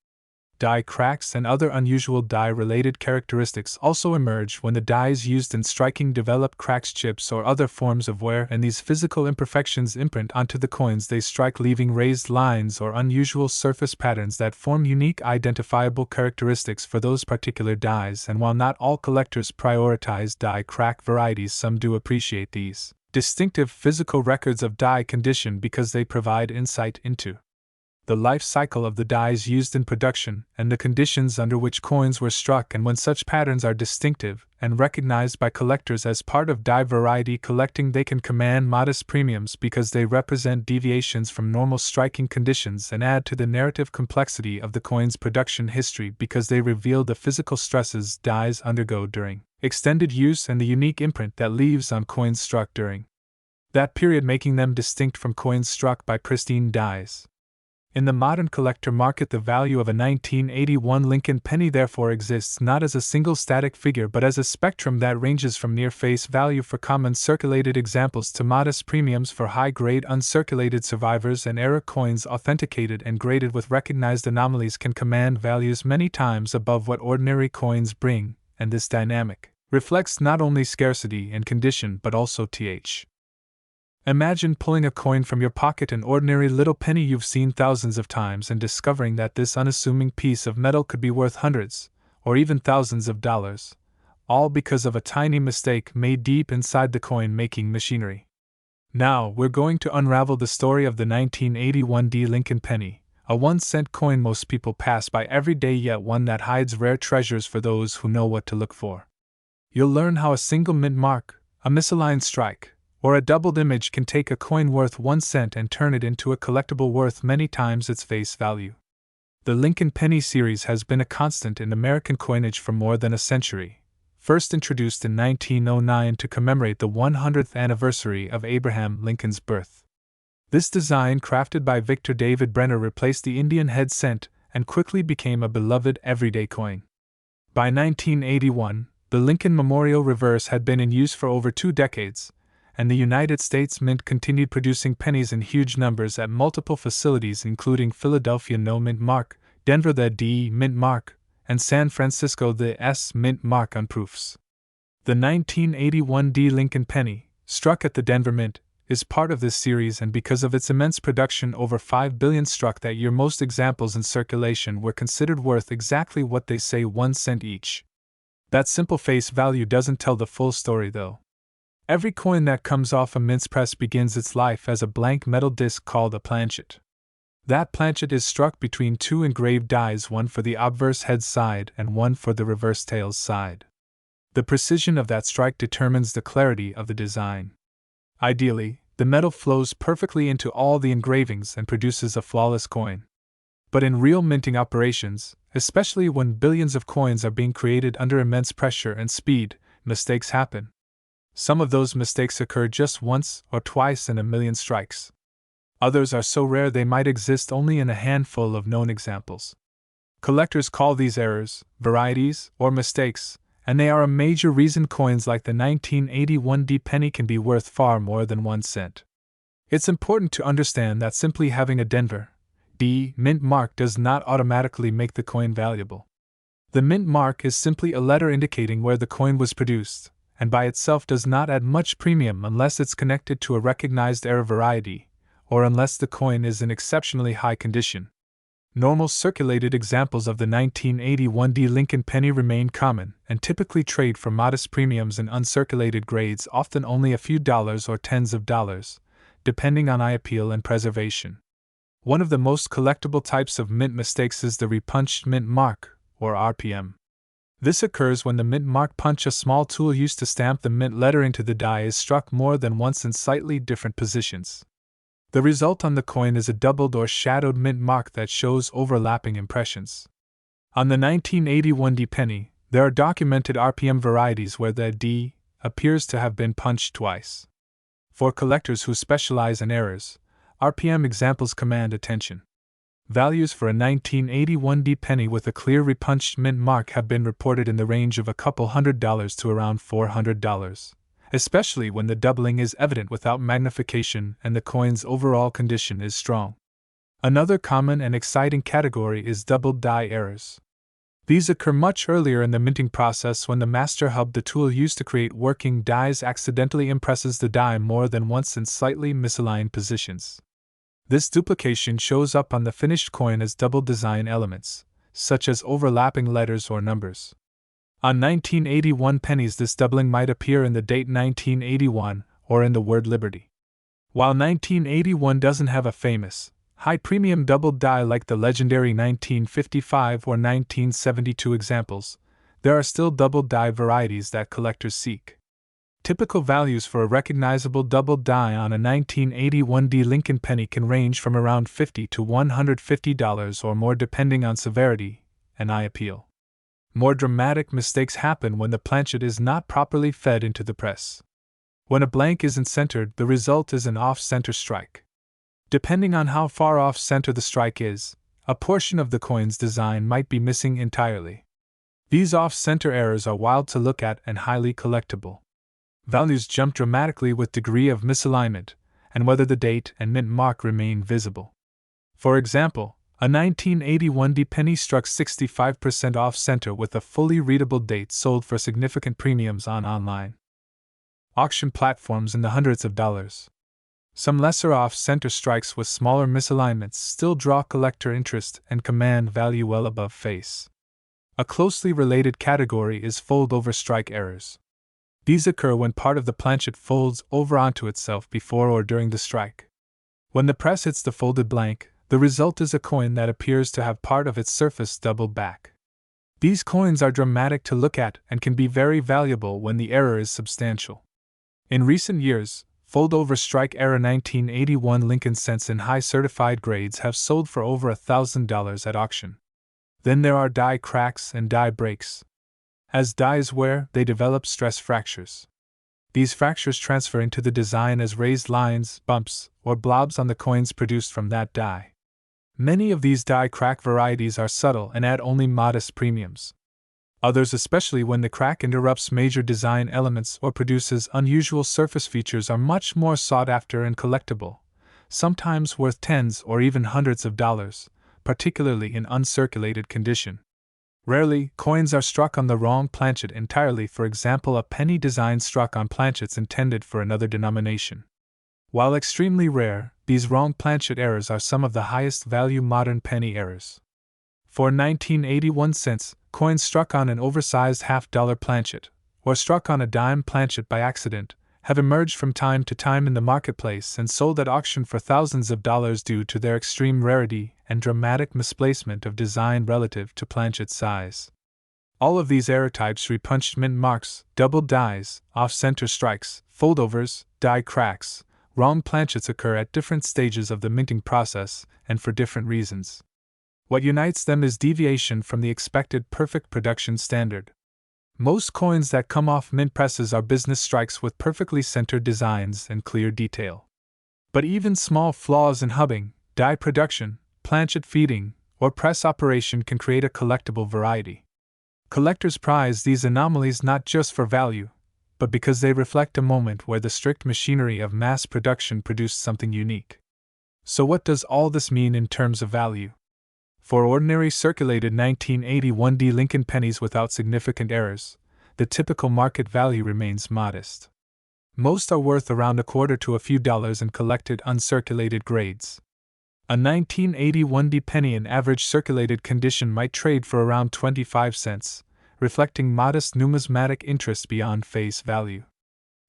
Speaker 1: Die cracks and other unusual die-related characteristics also emerge when the dies used in striking develop cracks, chips, or other forms of wear, and these physical imperfections imprint onto the coins they strike, leaving raised lines or unusual surface patterns that form unique identifiable characteristics for those particular dies. And while not all collectors prioritize die crack varieties, some do appreciate these distinctive physical records of die condition because they provide insight into the life cycle of the dies used in production, and the conditions under which coins were struck. And when such patterns are distinctive and recognized by collectors as part of die variety collecting, they can command modest premiums because they represent deviations from normal striking conditions and add to the narrative complexity of the coin's production history because they reveal the physical stresses dies undergo during extended use and the unique imprint that leaves on coins struck during that period, making them distinct from coins struck by pristine dies. In the modern collector market, the value of a 1981 Lincoln penny therefore exists not as a single static figure but as a spectrum that ranges from near face value for common circulated examples to modest premiums for high-grade uncirculated survivors, and error coins authenticated and graded with recognized anomalies can command values many times above what ordinary coins bring, and this dynamic reflects not only scarcity and condition but also th. Imagine pulling a coin from your pocket, an ordinary little penny you've seen thousands of times, and discovering that this unassuming piece of metal could be worth hundreds, or even thousands of dollars, all because of a tiny mistake made deep inside the coin-making machinery. Now, we're going to unravel the story of the 1981 Lincoln penny, a 1-cent coin most people pass by every day, yet one that hides rare treasures for those who know what to look for. You'll learn how a single mint mark, a misaligned strike, or a doubled image can take a coin worth 1 cent and turn it into a collectible worth many times its face value. The Lincoln penny series has been a constant in American coinage for more than a century, first introduced in 1909 to commemorate the 100th anniversary of Abraham Lincoln's birth. This design, crafted by Victor David Brenner, replaced the Indian head cent and quickly became a beloved everyday coin. By 1981, the Lincoln Memorial reverse had been in use for over 2 decades, and the United States Mint continued producing pennies in huge numbers at multiple facilities, including Philadelphia No Mint Mark, Denver the D Mint Mark, and San Francisco the S Mint Mark on proofs. The 1981 Lincoln penny, struck at the Denver Mint, is part of this series, and because of its immense production, over 5 billion struck that year, most examples in circulation were considered worth exactly what they say, 1 cent each. That simple face value doesn't tell the full story though. Every coin that comes off a mint's press begins its life as a blank metal disc called a planchet. That planchet is struck between 2 engraved dies, one for the obverse head side and one for the reverse tails side. The precision of that strike determines the clarity of the design. Ideally, the metal flows perfectly into all the engravings and produces a flawless coin. But in real minting operations, especially when billions of coins are being created under immense pressure and speed, mistakes happen. Some of those mistakes occur just once or twice in a million strikes. Others are so rare they might exist only in a handful of known examples. Collectors call these errors, varieties, or mistakes, and they are a major reason coins like the 1981 penny can be worth far more than 1 cent. It's important to understand that simply having a Denver D mint mark does not automatically make the coin valuable. The mint mark is simply a letter indicating where the coin was produced, and by itself does not add much premium unless it's connected to a recognized error variety, or unless the coin is in exceptionally high condition. Normal circulated examples of the 1981 Lincoln penny remain common and typically trade for modest premiums in uncirculated grades, often only a few dollars or tens of dollars, depending on eye appeal and preservation. One of the most collectible types of mint mistakes is the repunched mint mark, or RPM. This occurs when the mint mark punch, a small tool used to stamp the mint letter into the die, is struck more than once in slightly different positions. The result on the coin is a doubled or shadowed mint mark that shows overlapping impressions. On the 1981 D penny, there are documented RPM varieties where the D appears to have been punched twice. For collectors who specialize in errors, RPM examples command attention. Values for a 1981 D penny with a clear repunched mint mark have been reported in the range of a couple $100 to around $400, especially when the doubling is evident without magnification and the coin's overall condition is strong. Another common and exciting category is doubled die errors. These occur much earlier in the minting process when the master hub, the tool used to create working dies, accidentally impresses the die more than once in slightly misaligned positions. This duplication shows up on the finished coin as double design elements, such as overlapping letters or numbers. On 1981 pennies, this doubling might appear in the date 1981 or in the word Liberty. While 1981 doesn't have a famous, high-premium doubled die like the legendary 1955 or 1972 examples, there are still doubled die varieties that collectors seek. Typical values for a recognizable doubled die on a 1981 D Lincoln penny can range from around $50 to $150 or more depending on severity and eye appeal. More dramatic mistakes happen when the planchet is not properly fed into the press. When a blank isn't centered, the result is an off-center strike. Depending on how far off-center the strike is, a portion of the coin's design might be missing entirely. These off-center errors are wild to look at and highly collectible. Values jump dramatically with degree of misalignment, and whether the date and mint mark remain visible. For example, a 1981 D penny struck 65% off-center with a fully readable date, sold for significant premiums on online auction platforms in the hundreds of dollars. Some lesser off-center strikes with smaller misalignments still draw collector interest and command value well above face. A closely related category is fold-over strike errors. These occur when part of the planchet folds over onto itself before or during the strike. When the press hits the folded blank, the result is a coin that appears to have part of its surface doubled back. These coins are dramatic to look at and can be very valuable when the error is substantial. In recent years, fold-over strike error 1981 Lincoln cents in high certified grades have sold for over $1,000 at auction. Then there are die cracks and die breaks. As dies wear, they develop stress fractures. These fractures transfer into the design as raised lines, bumps, or blobs on the coins produced from that die. Many of these die crack varieties are subtle and add only modest premiums. Others, especially when the crack interrupts major design elements or produces unusual surface features, are much more sought after and collectible, sometimes worth tens or even hundreds of dollars, particularly in uncirculated condition. Rarely, coins are struck on the wrong planchet entirely, for example a penny design struck on planchets intended for another denomination. While extremely rare, these wrong planchet errors are some of the highest value modern penny errors. For 1981 cents, coins struck on an oversized half-dollar planchet, or struck on a dime planchet by accident, have emerged from time to time in the marketplace and sold at auction for thousands of dollars due to their extreme rarity and dramatic misplacement of design relative to planchet size. All of these error types, repunched mint marks, doubled dies, off-center strikes, foldovers, die cracks, wrong planchets, occur at different stages of the minting process and for different reasons. What unites them is deviation from the expected perfect production standard. Most coins that come off mint presses are business strikes with perfectly centered designs and clear detail. But even small flaws in hubbing, die production, planchet feeding, or press operation can create a collectible variety. Collectors prize these anomalies not just for value, but because they reflect a moment where the strict machinery of mass production produced something unique. So what does all this mean in terms of value? For ordinary circulated 1981 D Lincoln pennies without significant errors, the typical market value remains modest. Most are worth around $a quarter to a few dollars in collected uncirculated grades. A 1981 D penny in average circulated condition might trade for around 25 cents, reflecting modest numismatic interest beyond face value.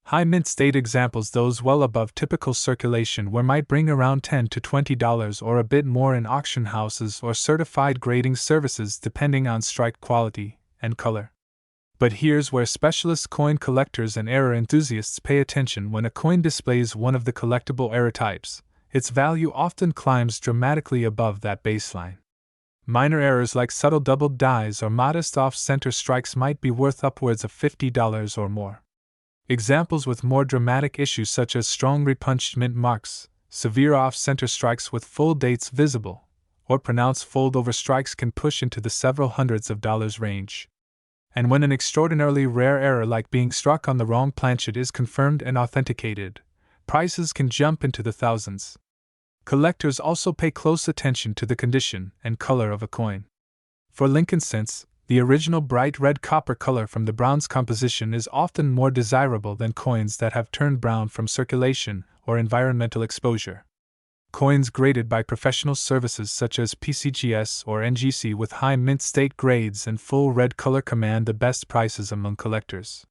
Speaker 1: High mint state examples, those well above typical circulation, where might bring around $10 to $20 or a bit more in auction houses or certified grading services depending on strike quality and color. But here's where specialist coin collectors and error enthusiasts pay attention. When a coin displays one of the collectible error types, its value often climbs dramatically above that baseline. Minor errors like subtle doubled dies or modest off-center strikes might be worth upwards of $50 or more. Examples with more dramatic issues such as strong repunched mint marks, severe off-center strikes with full dates visible, or pronounced fold-over strikes can push into the several hundreds of dollars range. And when an extraordinarily rare error like being struck on the wrong planchet is confirmed and authenticated, prices can jump into the thousands. Collectors also pay close attention to the condition and color of a coin. For Lincoln cents, the original bright red copper color from the bronze composition is often more desirable than coins that have turned brown from circulation or environmental exposure. Coins graded by professional services such as PCGS or NGC with high mint state grades and full red color command the best prices among collectors.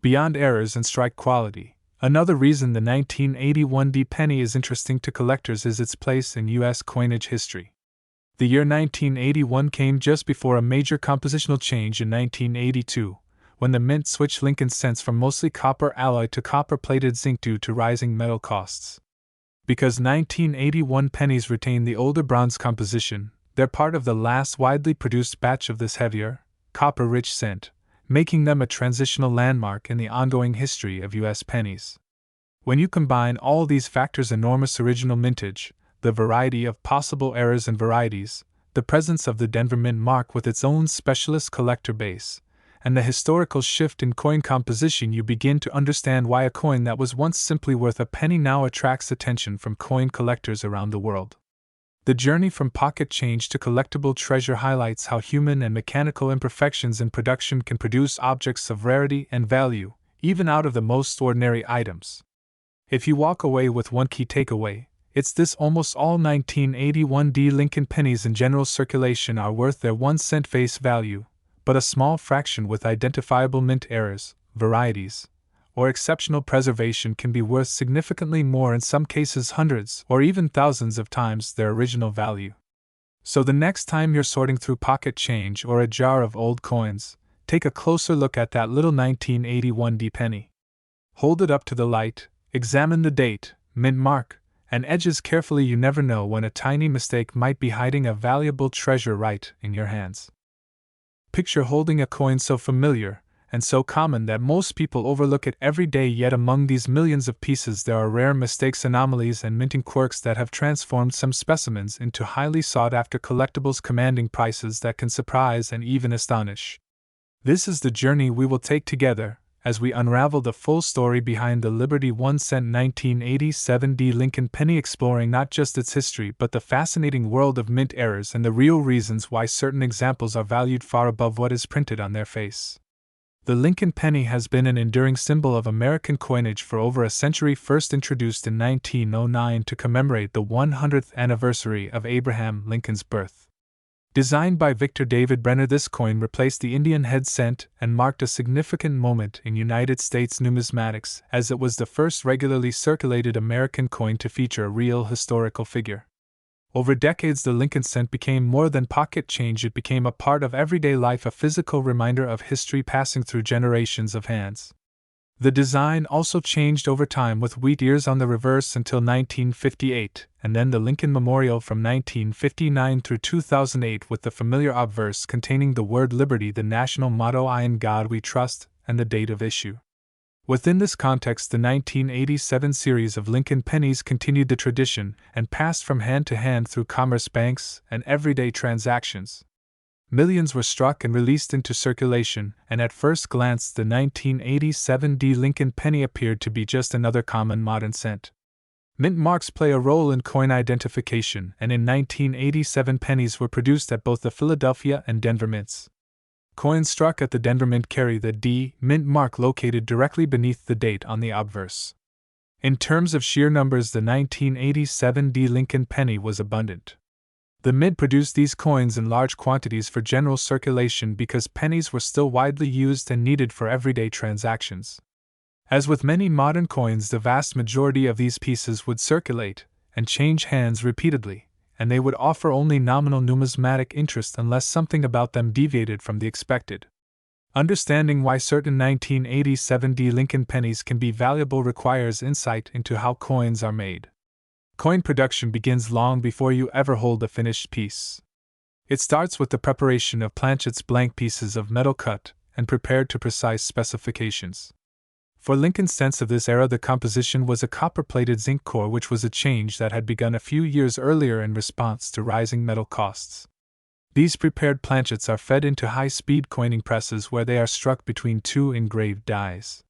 Speaker 1: Beyond errors and strike quality, another reason the 1981 D penny is interesting to collectors is its place in U.S. coinage history. The year 1981 came just before a major compositional change in 1982, when the mint switched Lincoln cents from mostly copper alloy to copper-plated zinc due to rising metal costs. Because 1981 pennies retain the older bronze composition, they're part of the last widely produced batch of this heavier, copper-rich cent, making them a transitional landmark in the ongoing history of U.S. pennies. When you combine all these factors, enormous original mintage, the variety of possible errors and varieties, the presence of the Denver Mint mark with its own specialist collector base, and the historical shift in coin composition, you begin to understand why a coin that was once simply worth a penny now attracts attention from coin collectors around the world. The journey from pocket change to collectible treasure highlights how human and mechanical imperfections in production can produce objects of rarity and value, even out of the most ordinary items. If you walk away with one key takeaway, it's this: almost all 1981 D Lincoln pennies in general circulation are worth their 1 cent face value, but a small fraction with identifiable mint errors, varieties, or exceptional preservation can be worth significantly more, in some cases hundreds or even thousands of times their original value. So the next time you're sorting through pocket change or a jar of old coins, take a closer look at that little 1981 D penny. Hold it up to the light, examine the date, mint mark, and edges carefully. You never know when a tiny mistake might be hiding a valuable treasure right in your hands. Picture holding a coin so familiar and so common that most people overlook it every day, yet among these millions of pieces there are rare mistakes, anomalies, and minting quirks that have transformed some specimens into highly sought-after collectibles commanding prices that can surprise and even astonish. This is the journey we will take together as we unravel the full story behind the Liberty 1 cent 1987 D Lincoln penny, exploring not just its history but the fascinating world of mint errors and the real reasons why certain examples are valued far above what is printed on their face. The Lincoln penny has been an enduring symbol of American coinage for over a century. First introduced in 1909 to commemorate the 100th anniversary of Abraham Lincoln's birth. Designed by Victor David Brenner, this coin replaced the Indian head cent and marked a significant moment in United States numismatics, as it was the first regularly circulated American coin to feature a real historical figure. Over decades, the Lincoln cent became more than pocket change. It became a part of everyday life, a physical reminder of history passing through generations of hands. The design also changed over time, with wheat ears on the reverse until 1958, and then the Lincoln Memorial from 1959 through 2008 with the familiar obverse containing the word Liberty, the national motto "I in God We Trust," and the date of issue. Within this context, the 1987 series of Lincoln pennies continued the tradition and passed from hand to hand through commerce banks and everyday transactions. Millions were struck and released into circulation, and at first glance the 1987 D Lincoln penny appeared to be just another common modern cent. Mint marks play a role in coin identification, and in 1987 pennies were produced at both the Philadelphia and Denver mints. Coins struck at the Denver mint carry the D Mint mark located directly beneath the date on the obverse. In terms of sheer numbers, the 1987 D Lincoln penny was abundant. The Mint produced these coins in large quantities for general circulation because pennies were still widely used and needed for everyday transactions. As with many modern coins, the vast majority of these pieces would circulate and change hands repeatedly, and they would offer only nominal numismatic interest unless something about them deviated from the expected. Understanding why certain 1987 D Lincoln pennies can be valuable requires insight into how coins are made. Coin production begins long before you ever hold a finished piece. It starts with the preparation of planchets, blank pieces of metal cut and prepared to precise specifications. For Lincoln's cents of this era, the composition was a copper-plated zinc core, which was a change that had begun a few years earlier in response to rising metal costs. These prepared planchets are fed into high-speed coining presses where they are struck between two engraved dies.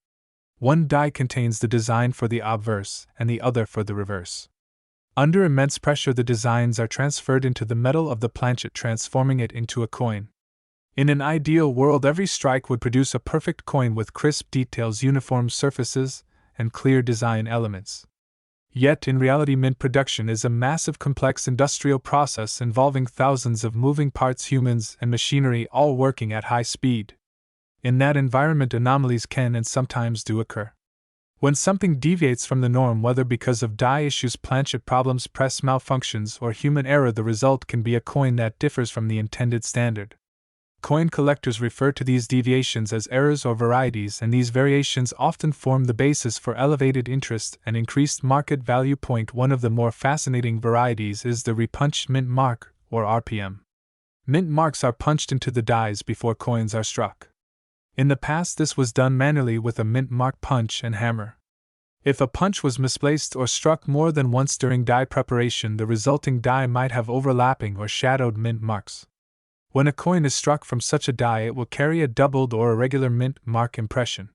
Speaker 1: One die contains the design for the obverse and the other for the reverse. Under immense pressure, the designs are transferred into the metal of the planchet, transforming it into a coin. In an ideal world, every strike would produce a perfect coin with crisp details, uniform surfaces, and clear design elements. Yet, in reality, mint production is a massive, complex industrial process involving thousands of moving parts, humans, and machinery, all working at high speed. In that environment, anomalies can and sometimes do occur. When something deviates from the norm, whether because of die issues, planchet problems, press malfunctions, or human error, the result can be a coin that differs from the intended standard. Coin collectors refer to these deviations as errors or varieties, and these variations often form the basis for elevated interest and increased market value. One of the more fascinating varieties is the repunched mint mark, or RPM. Mint marks are punched into the dies before coins are struck. In the past, this was done manually with a mint mark punch and hammer. If a punch was misplaced or struck more than once during die preparation, the resulting die might have overlapping or shadowed mint marks. When a coin is struck from such a die, it will carry a doubled or irregular mint mark impression.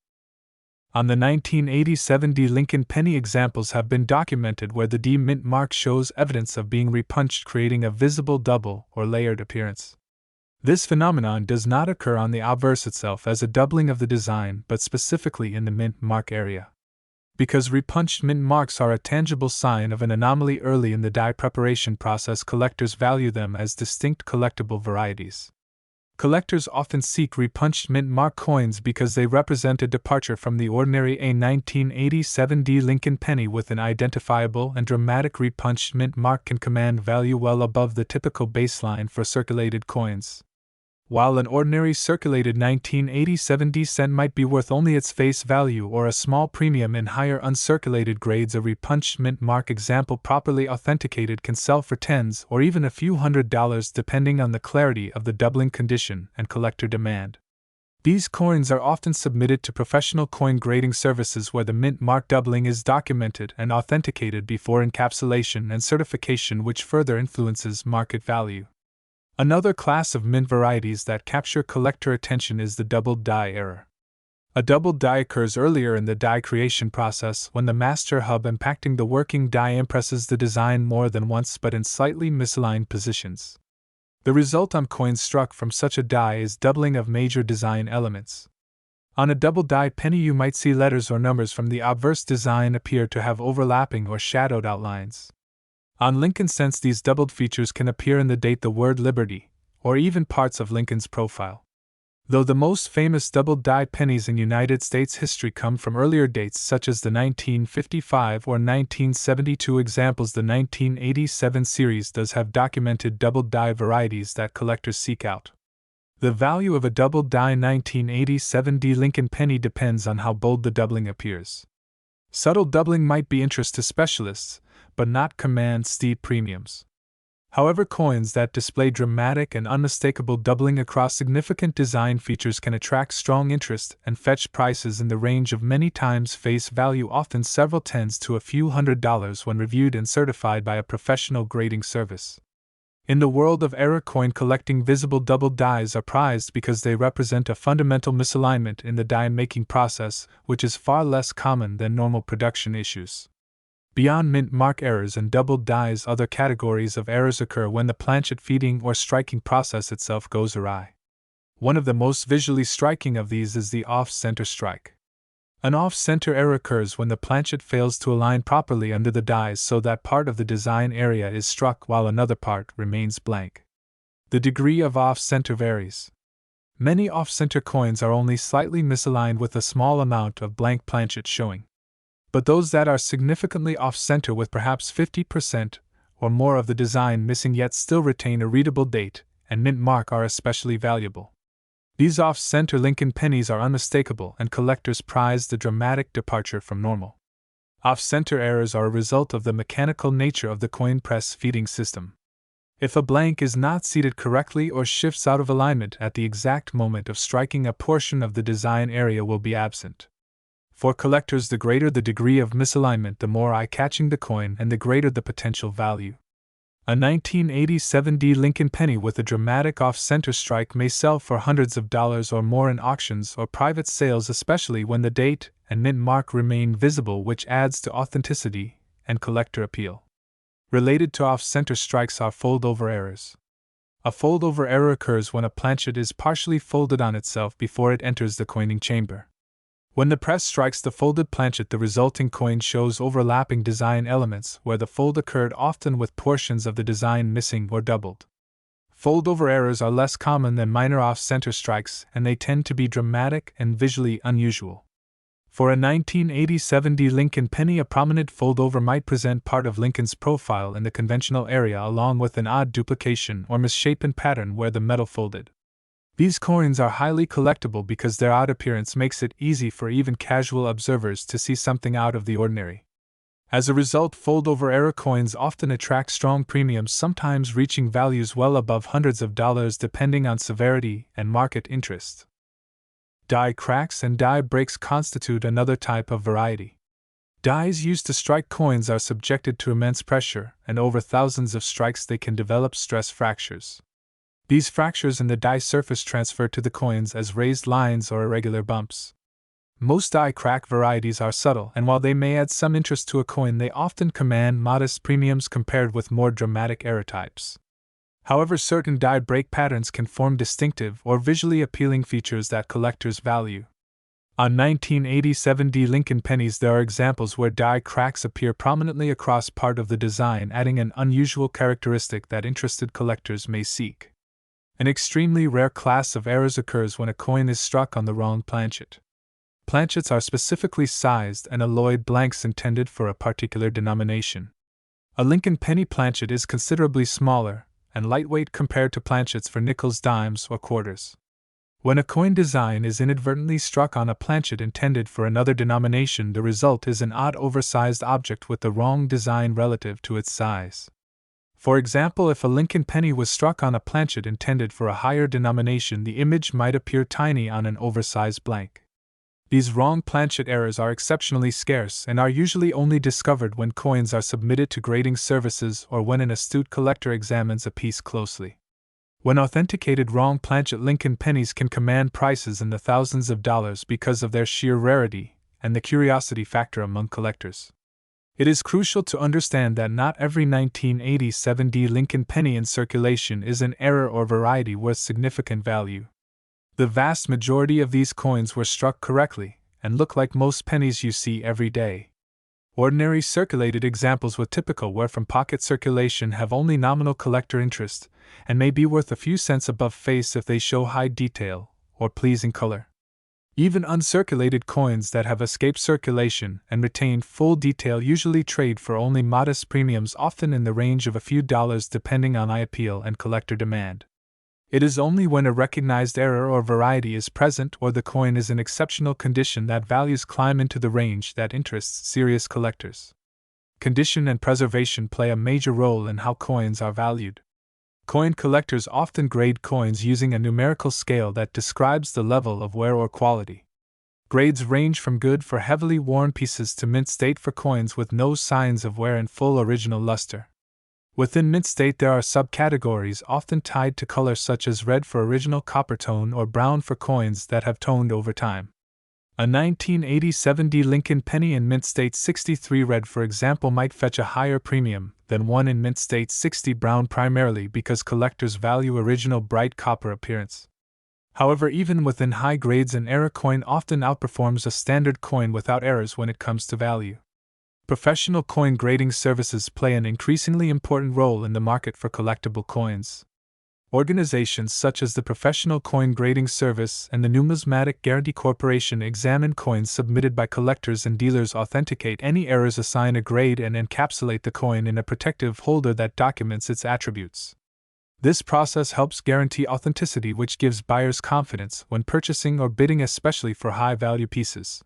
Speaker 1: On the 1987 D Lincoln penny, examples have been documented where the D mint mark shows evidence of being repunched, creating a visible double or layered appearance. This phenomenon does not occur on the obverse itself as a doubling of the design, but specifically in the mint mark area. Because repunched mint marks are a tangible sign of an anomaly early in the die preparation process, collectors value them as distinct collectible varieties. Collectors often seek repunched mint mark coins because they represent a departure from the ordinary. A 1987 D Lincoln penny with an identifiable and dramatic repunched mint mark can command value well above the typical baseline for circulated coins. While an ordinary circulated 1987 D cent might be worth only its face value or a small premium in higher uncirculated grades, a repunched mint mark example properly authenticated can sell for tens or even a few $100s depending on the clarity of the doubling condition and collector demand. These coins are often submitted to professional coin grading services where the mint mark doubling is documented and authenticated before encapsulation and certification, which further influences market value. Another class of mint varieties that capture collector attention is the doubled die error. A doubled die occurs earlier in the die creation process when the master hub impacting the working die impresses the design more than once but in slightly misaligned positions. The result on coins struck from such a die is doubling of major design elements. On a double die penny, you might see letters or numbers from the obverse design appear to have overlapping or shadowed outlines. On Lincoln cents, these doubled features can appear in the date, the word Liberty, or even parts of Lincoln's profile. Though the most famous doubled die pennies in United States history come from earlier dates such as the 1955 or 1972 examples, the 1987 series does have documented doubled die varieties that collectors seek out. The value of a doubled die 1987 D Lincoln penny depends on how bold the doubling appears. Subtle doubling might be interest to specialists, but not command steep premiums. However, coins that display dramatic and unmistakable doubling across significant design features can attract strong interest and fetch prices in the range of many times face value, often several tens to a few $100s when reviewed and certified by a professional grading service. In the world of error coin collecting, visible doubled dies are prized because they represent a fundamental misalignment in the die-making process, which is far less common than normal production issues. Beyond mint mark errors and doubled dies, other categories of errors occur when the planchet feeding or striking process itself goes awry. One of the most visually striking of these is the off-center strike. An off-center error occurs when the planchet fails to align properly under the dies so that part of the design area is struck while another part remains blank. The degree of off-center varies. Many off-center coins are only slightly misaligned with a small amount of blank planchet showing. But those that are significantly off-center with perhaps 50% or more of the design missing yet still retain a readable date and mint mark are especially valuable. These off-center Lincoln pennies are unmistakable and collectors prize the dramatic departure from normal. Off-center errors are a result of the mechanical nature of the coin press feeding system. If a blank is not seated correctly or shifts out of alignment at the exact moment of striking, a portion of the design area will be absent. For collectors, the greater the degree of misalignment, the more eye-catching the coin and the greater the potential value. A 1987 Lincoln penny with a dramatic off-center strike may sell for hundreds of dollars or more in auctions or private sales, especially when the date and mint mark remain visible, which adds to authenticity and collector appeal. Related to off-center strikes are fold-over errors. A fold-over error occurs when a planchet is partially folded on itself before it enters the coining chamber. When the press strikes the folded planchet, the resulting coin shows overlapping design elements where the fold occurred, often with portions of the design missing or doubled. Fold-over errors are less common than minor off-center strikes, and they tend to be dramatic and visually unusual. For a 1987 Lincoln penny, a prominent fold-over might present part of Lincoln's profile in the conventional area along with an odd duplication or misshapen pattern where the metal folded. These coins are highly collectible because their odd appearance makes it easy for even casual observers to see something out of the ordinary. As a result, fold-over error coins often attract strong premiums, sometimes reaching values well above hundreds of dollars depending on severity and market interest. Die cracks and die breaks constitute another type of variety. Dies used to strike coins are subjected to immense pressure, and over thousands of strikes they can develop stress fractures. These fractures in the die surface transfer to the coins as raised lines or irregular bumps. Most die crack varieties are subtle, and while they may add some interest to a coin, they often command modest premiums compared with more dramatic error types. However, certain die break patterns can form distinctive or visually appealing features that collectors value. On 1987 Lincoln pennies, there are examples where die cracks appear prominently across part of the design, adding an unusual characteristic that interested collectors may seek. An extremely rare class of errors occurs when a coin is struck on the wrong planchet. Planchets are specifically sized and alloyed blanks intended for a particular denomination. A Lincoln penny planchet is considerably smaller and lightweight compared to planchets for nickels, dimes, or quarters. When a coin design is inadvertently struck on a planchet intended for another denomination, the result is an odd oversized object with the wrong design relative to its size. For example, if a Lincoln penny was struck on a planchet intended for a higher denomination, the image might appear tiny on an oversized blank. These wrong planchet errors are exceptionally scarce and are usually only discovered when coins are submitted to grading services or when an astute collector examines a piece closely. When authenticated, wrong planchet Lincoln pennies can command prices in the thousands of dollars because of their sheer rarity and the curiosity factor among collectors. It is crucial to understand that not every 1987 Lincoln penny in circulation is an error or variety worth significant value. The vast majority of these coins were struck correctly and look like most pennies you see every day. Ordinary circulated examples with typical wear from pocket circulation have only nominal collector interest and may be worth a few cents above face if they show high detail or pleasing color. Even uncirculated coins that have escaped circulation and retain full detail usually trade for only modest premiums, often in the range of a few dollars depending on eye appeal and collector demand. It is only when a recognized error or variety is present or the coin is in exceptional condition that values climb into the range that interests serious collectors. Condition and preservation play a major role in how coins are valued. Coin collectors often grade coins using a numerical scale that describes the level of wear or quality. Grades range from good for heavily worn pieces to mint state for coins with no signs of wear and full original luster. Within mint state, there are subcategories often tied to color, such as red for original copper tone or brown for coins that have toned over time. A 1987 Lincoln penny in mint state 63 red, for example, might fetch a higher premium than one in mint state 60 brown, primarily because collectors value original bright copper appearance. However, even within high grades, an error coin often outperforms a standard coin without errors when it comes to value. Professional coin grading services play an increasingly important role in the market for collectible coins. Organizations such as the Professional Coin Grading Service and the Numismatic Guarantee Corporation examine coins submitted by collectors and dealers, authenticate any errors, assign a grade, and encapsulate the coin in a protective holder that documents its attributes. This process helps guarantee authenticity, which gives buyers confidence when purchasing or bidding, especially for high-value pieces.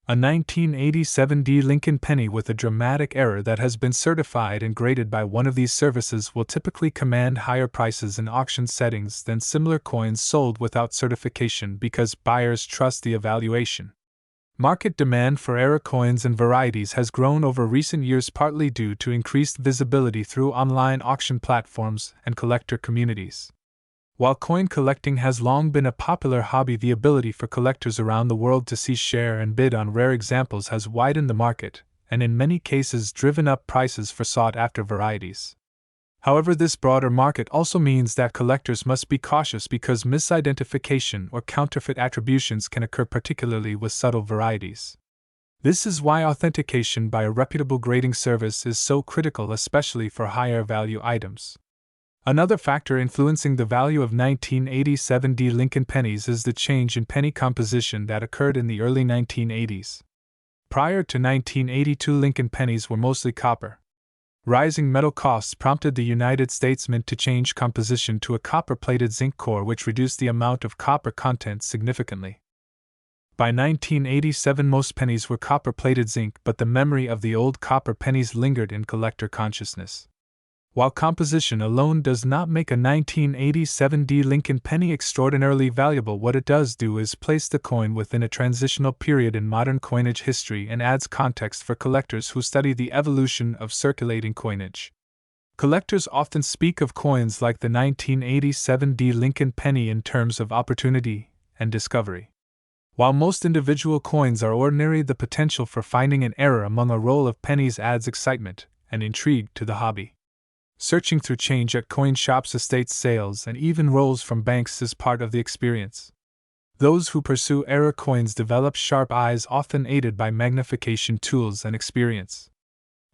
Speaker 1: A 1987 Lincoln penny with a dramatic error that has been certified and graded by one of these services will typically command higher prices in auction settings than similar coins sold without certification because buyers trust the evaluation. Market demand for error coins and varieties has grown over recent years, partly due to increased visibility through online auction platforms and collector communities. While coin collecting has long been a popular hobby, the ability for collectors around the world to see, share, and bid on rare examples has widened the market, and in many cases driven up prices for sought-after varieties. However, this broader market also means that collectors must be cautious because misidentification or counterfeit attributions can occur, particularly with subtle varieties. This is why authentication by a reputable grading service is so critical, especially for higher value items. Another factor influencing the value of 1987 Lincoln pennies is the change in penny composition that occurred in the early 1980s. Prior to 1982, Lincoln pennies were mostly copper. Rising metal costs prompted the United States Mint to change composition to a copper-plated zinc core, which reduced the amount of copper content significantly. By 1987, most pennies were copper-plated zinc, but the memory of the old copper pennies lingered in collector consciousness. While composition alone does not make a 1987 Lincoln penny extraordinarily valuable, what it does do is place the coin within a transitional period in modern coinage history and adds context for collectors who study the evolution of circulating coinage. Collectors often speak of coins like the 1987 Lincoln penny in terms of opportunity and discovery. While most individual coins are ordinary, the potential for finding an error among a roll of pennies adds excitement and intrigue to the hobby. Searching through change at coin shops, estate sales, and even rolls from banks is part of the experience. Those who pursue error coins develop sharp eyes, often aided by magnification tools and experience.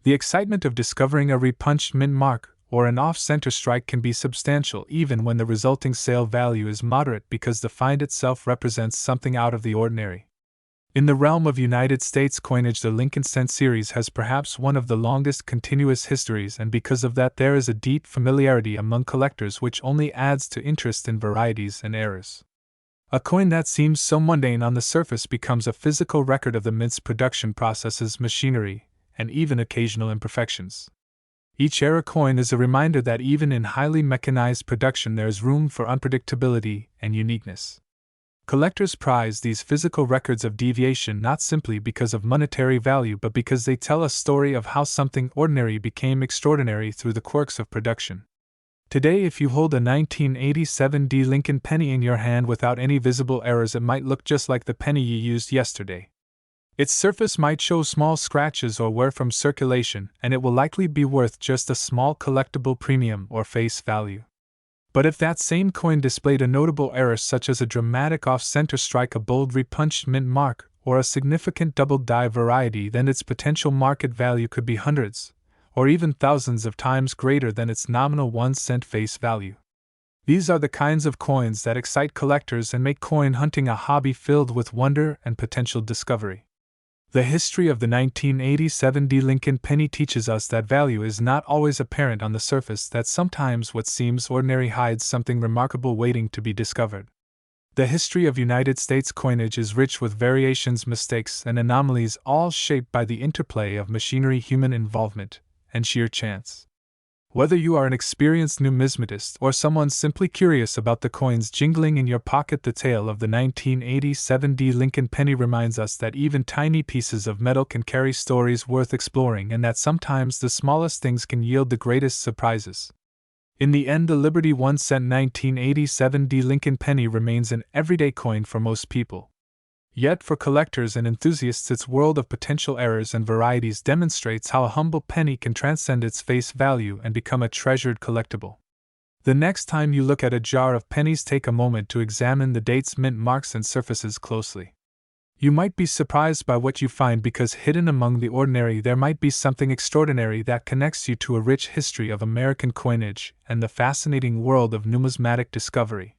Speaker 1: The excitement of discovering a repunched mint mark or an off-center strike can be substantial even when the resulting sale value is moderate, because the find itself represents something out of the ordinary. In the realm of United States coinage, the Lincoln cent series has perhaps one of the longest continuous histories, and because of that there is a deep familiarity among collectors, which only adds to interest in varieties and errors. A coin that seems so mundane on the surface becomes a physical record of the mint's production processes, machinery, and even occasional imperfections. Each error coin is a reminder that even in highly mechanized production there is room for unpredictability and uniqueness. Collectors prize these physical records of deviation not simply because of monetary value, but because they tell a story of how something ordinary became extraordinary through the quirks of production. Today, if you hold a 1987 Lincoln penny in your hand without any visible errors, it might look just like the penny you used yesterday. Its surface might show small scratches or wear from circulation, and it will likely be worth just a small collectible premium or face value. But if that same coin displayed a notable error, such as a dramatic off-center strike, a bold repunched mint mark, or a significant double-die variety, then its potential market value could be hundreds, or even thousands of times greater than its nominal 1-cent face value. These are the kinds of coins that excite collectors and make coin hunting a hobby filled with wonder and potential discovery. The history of the 1987 Lincoln penny teaches us that value is not always apparent on the surface, that sometimes what seems ordinary hides something remarkable waiting to be discovered. The history of United States coinage is rich with variations, mistakes, and anomalies, all shaped by the interplay of machinery, human involvement, and sheer chance. Whether you are an experienced numismatist or someone simply curious about the coins jingling in your pocket, the tale of the 1987 Lincoln penny reminds us that even tiny pieces of metal can carry stories worth exploring, and that sometimes the smallest things can yield the greatest surprises. In the end, the Liberty 1-cent 1987 Lincoln penny remains an everyday coin for most people. Yet for collectors and enthusiasts, its world of potential errors and varieties demonstrates how a humble penny can transcend its face value and become a treasured collectible. The next time you look at a jar of pennies, take a moment to examine the dates, mint marks, and surfaces closely. You might be surprised by what you find, because hidden among the ordinary there might be something extraordinary that connects you to a rich history of American coinage and the fascinating world of numismatic discovery.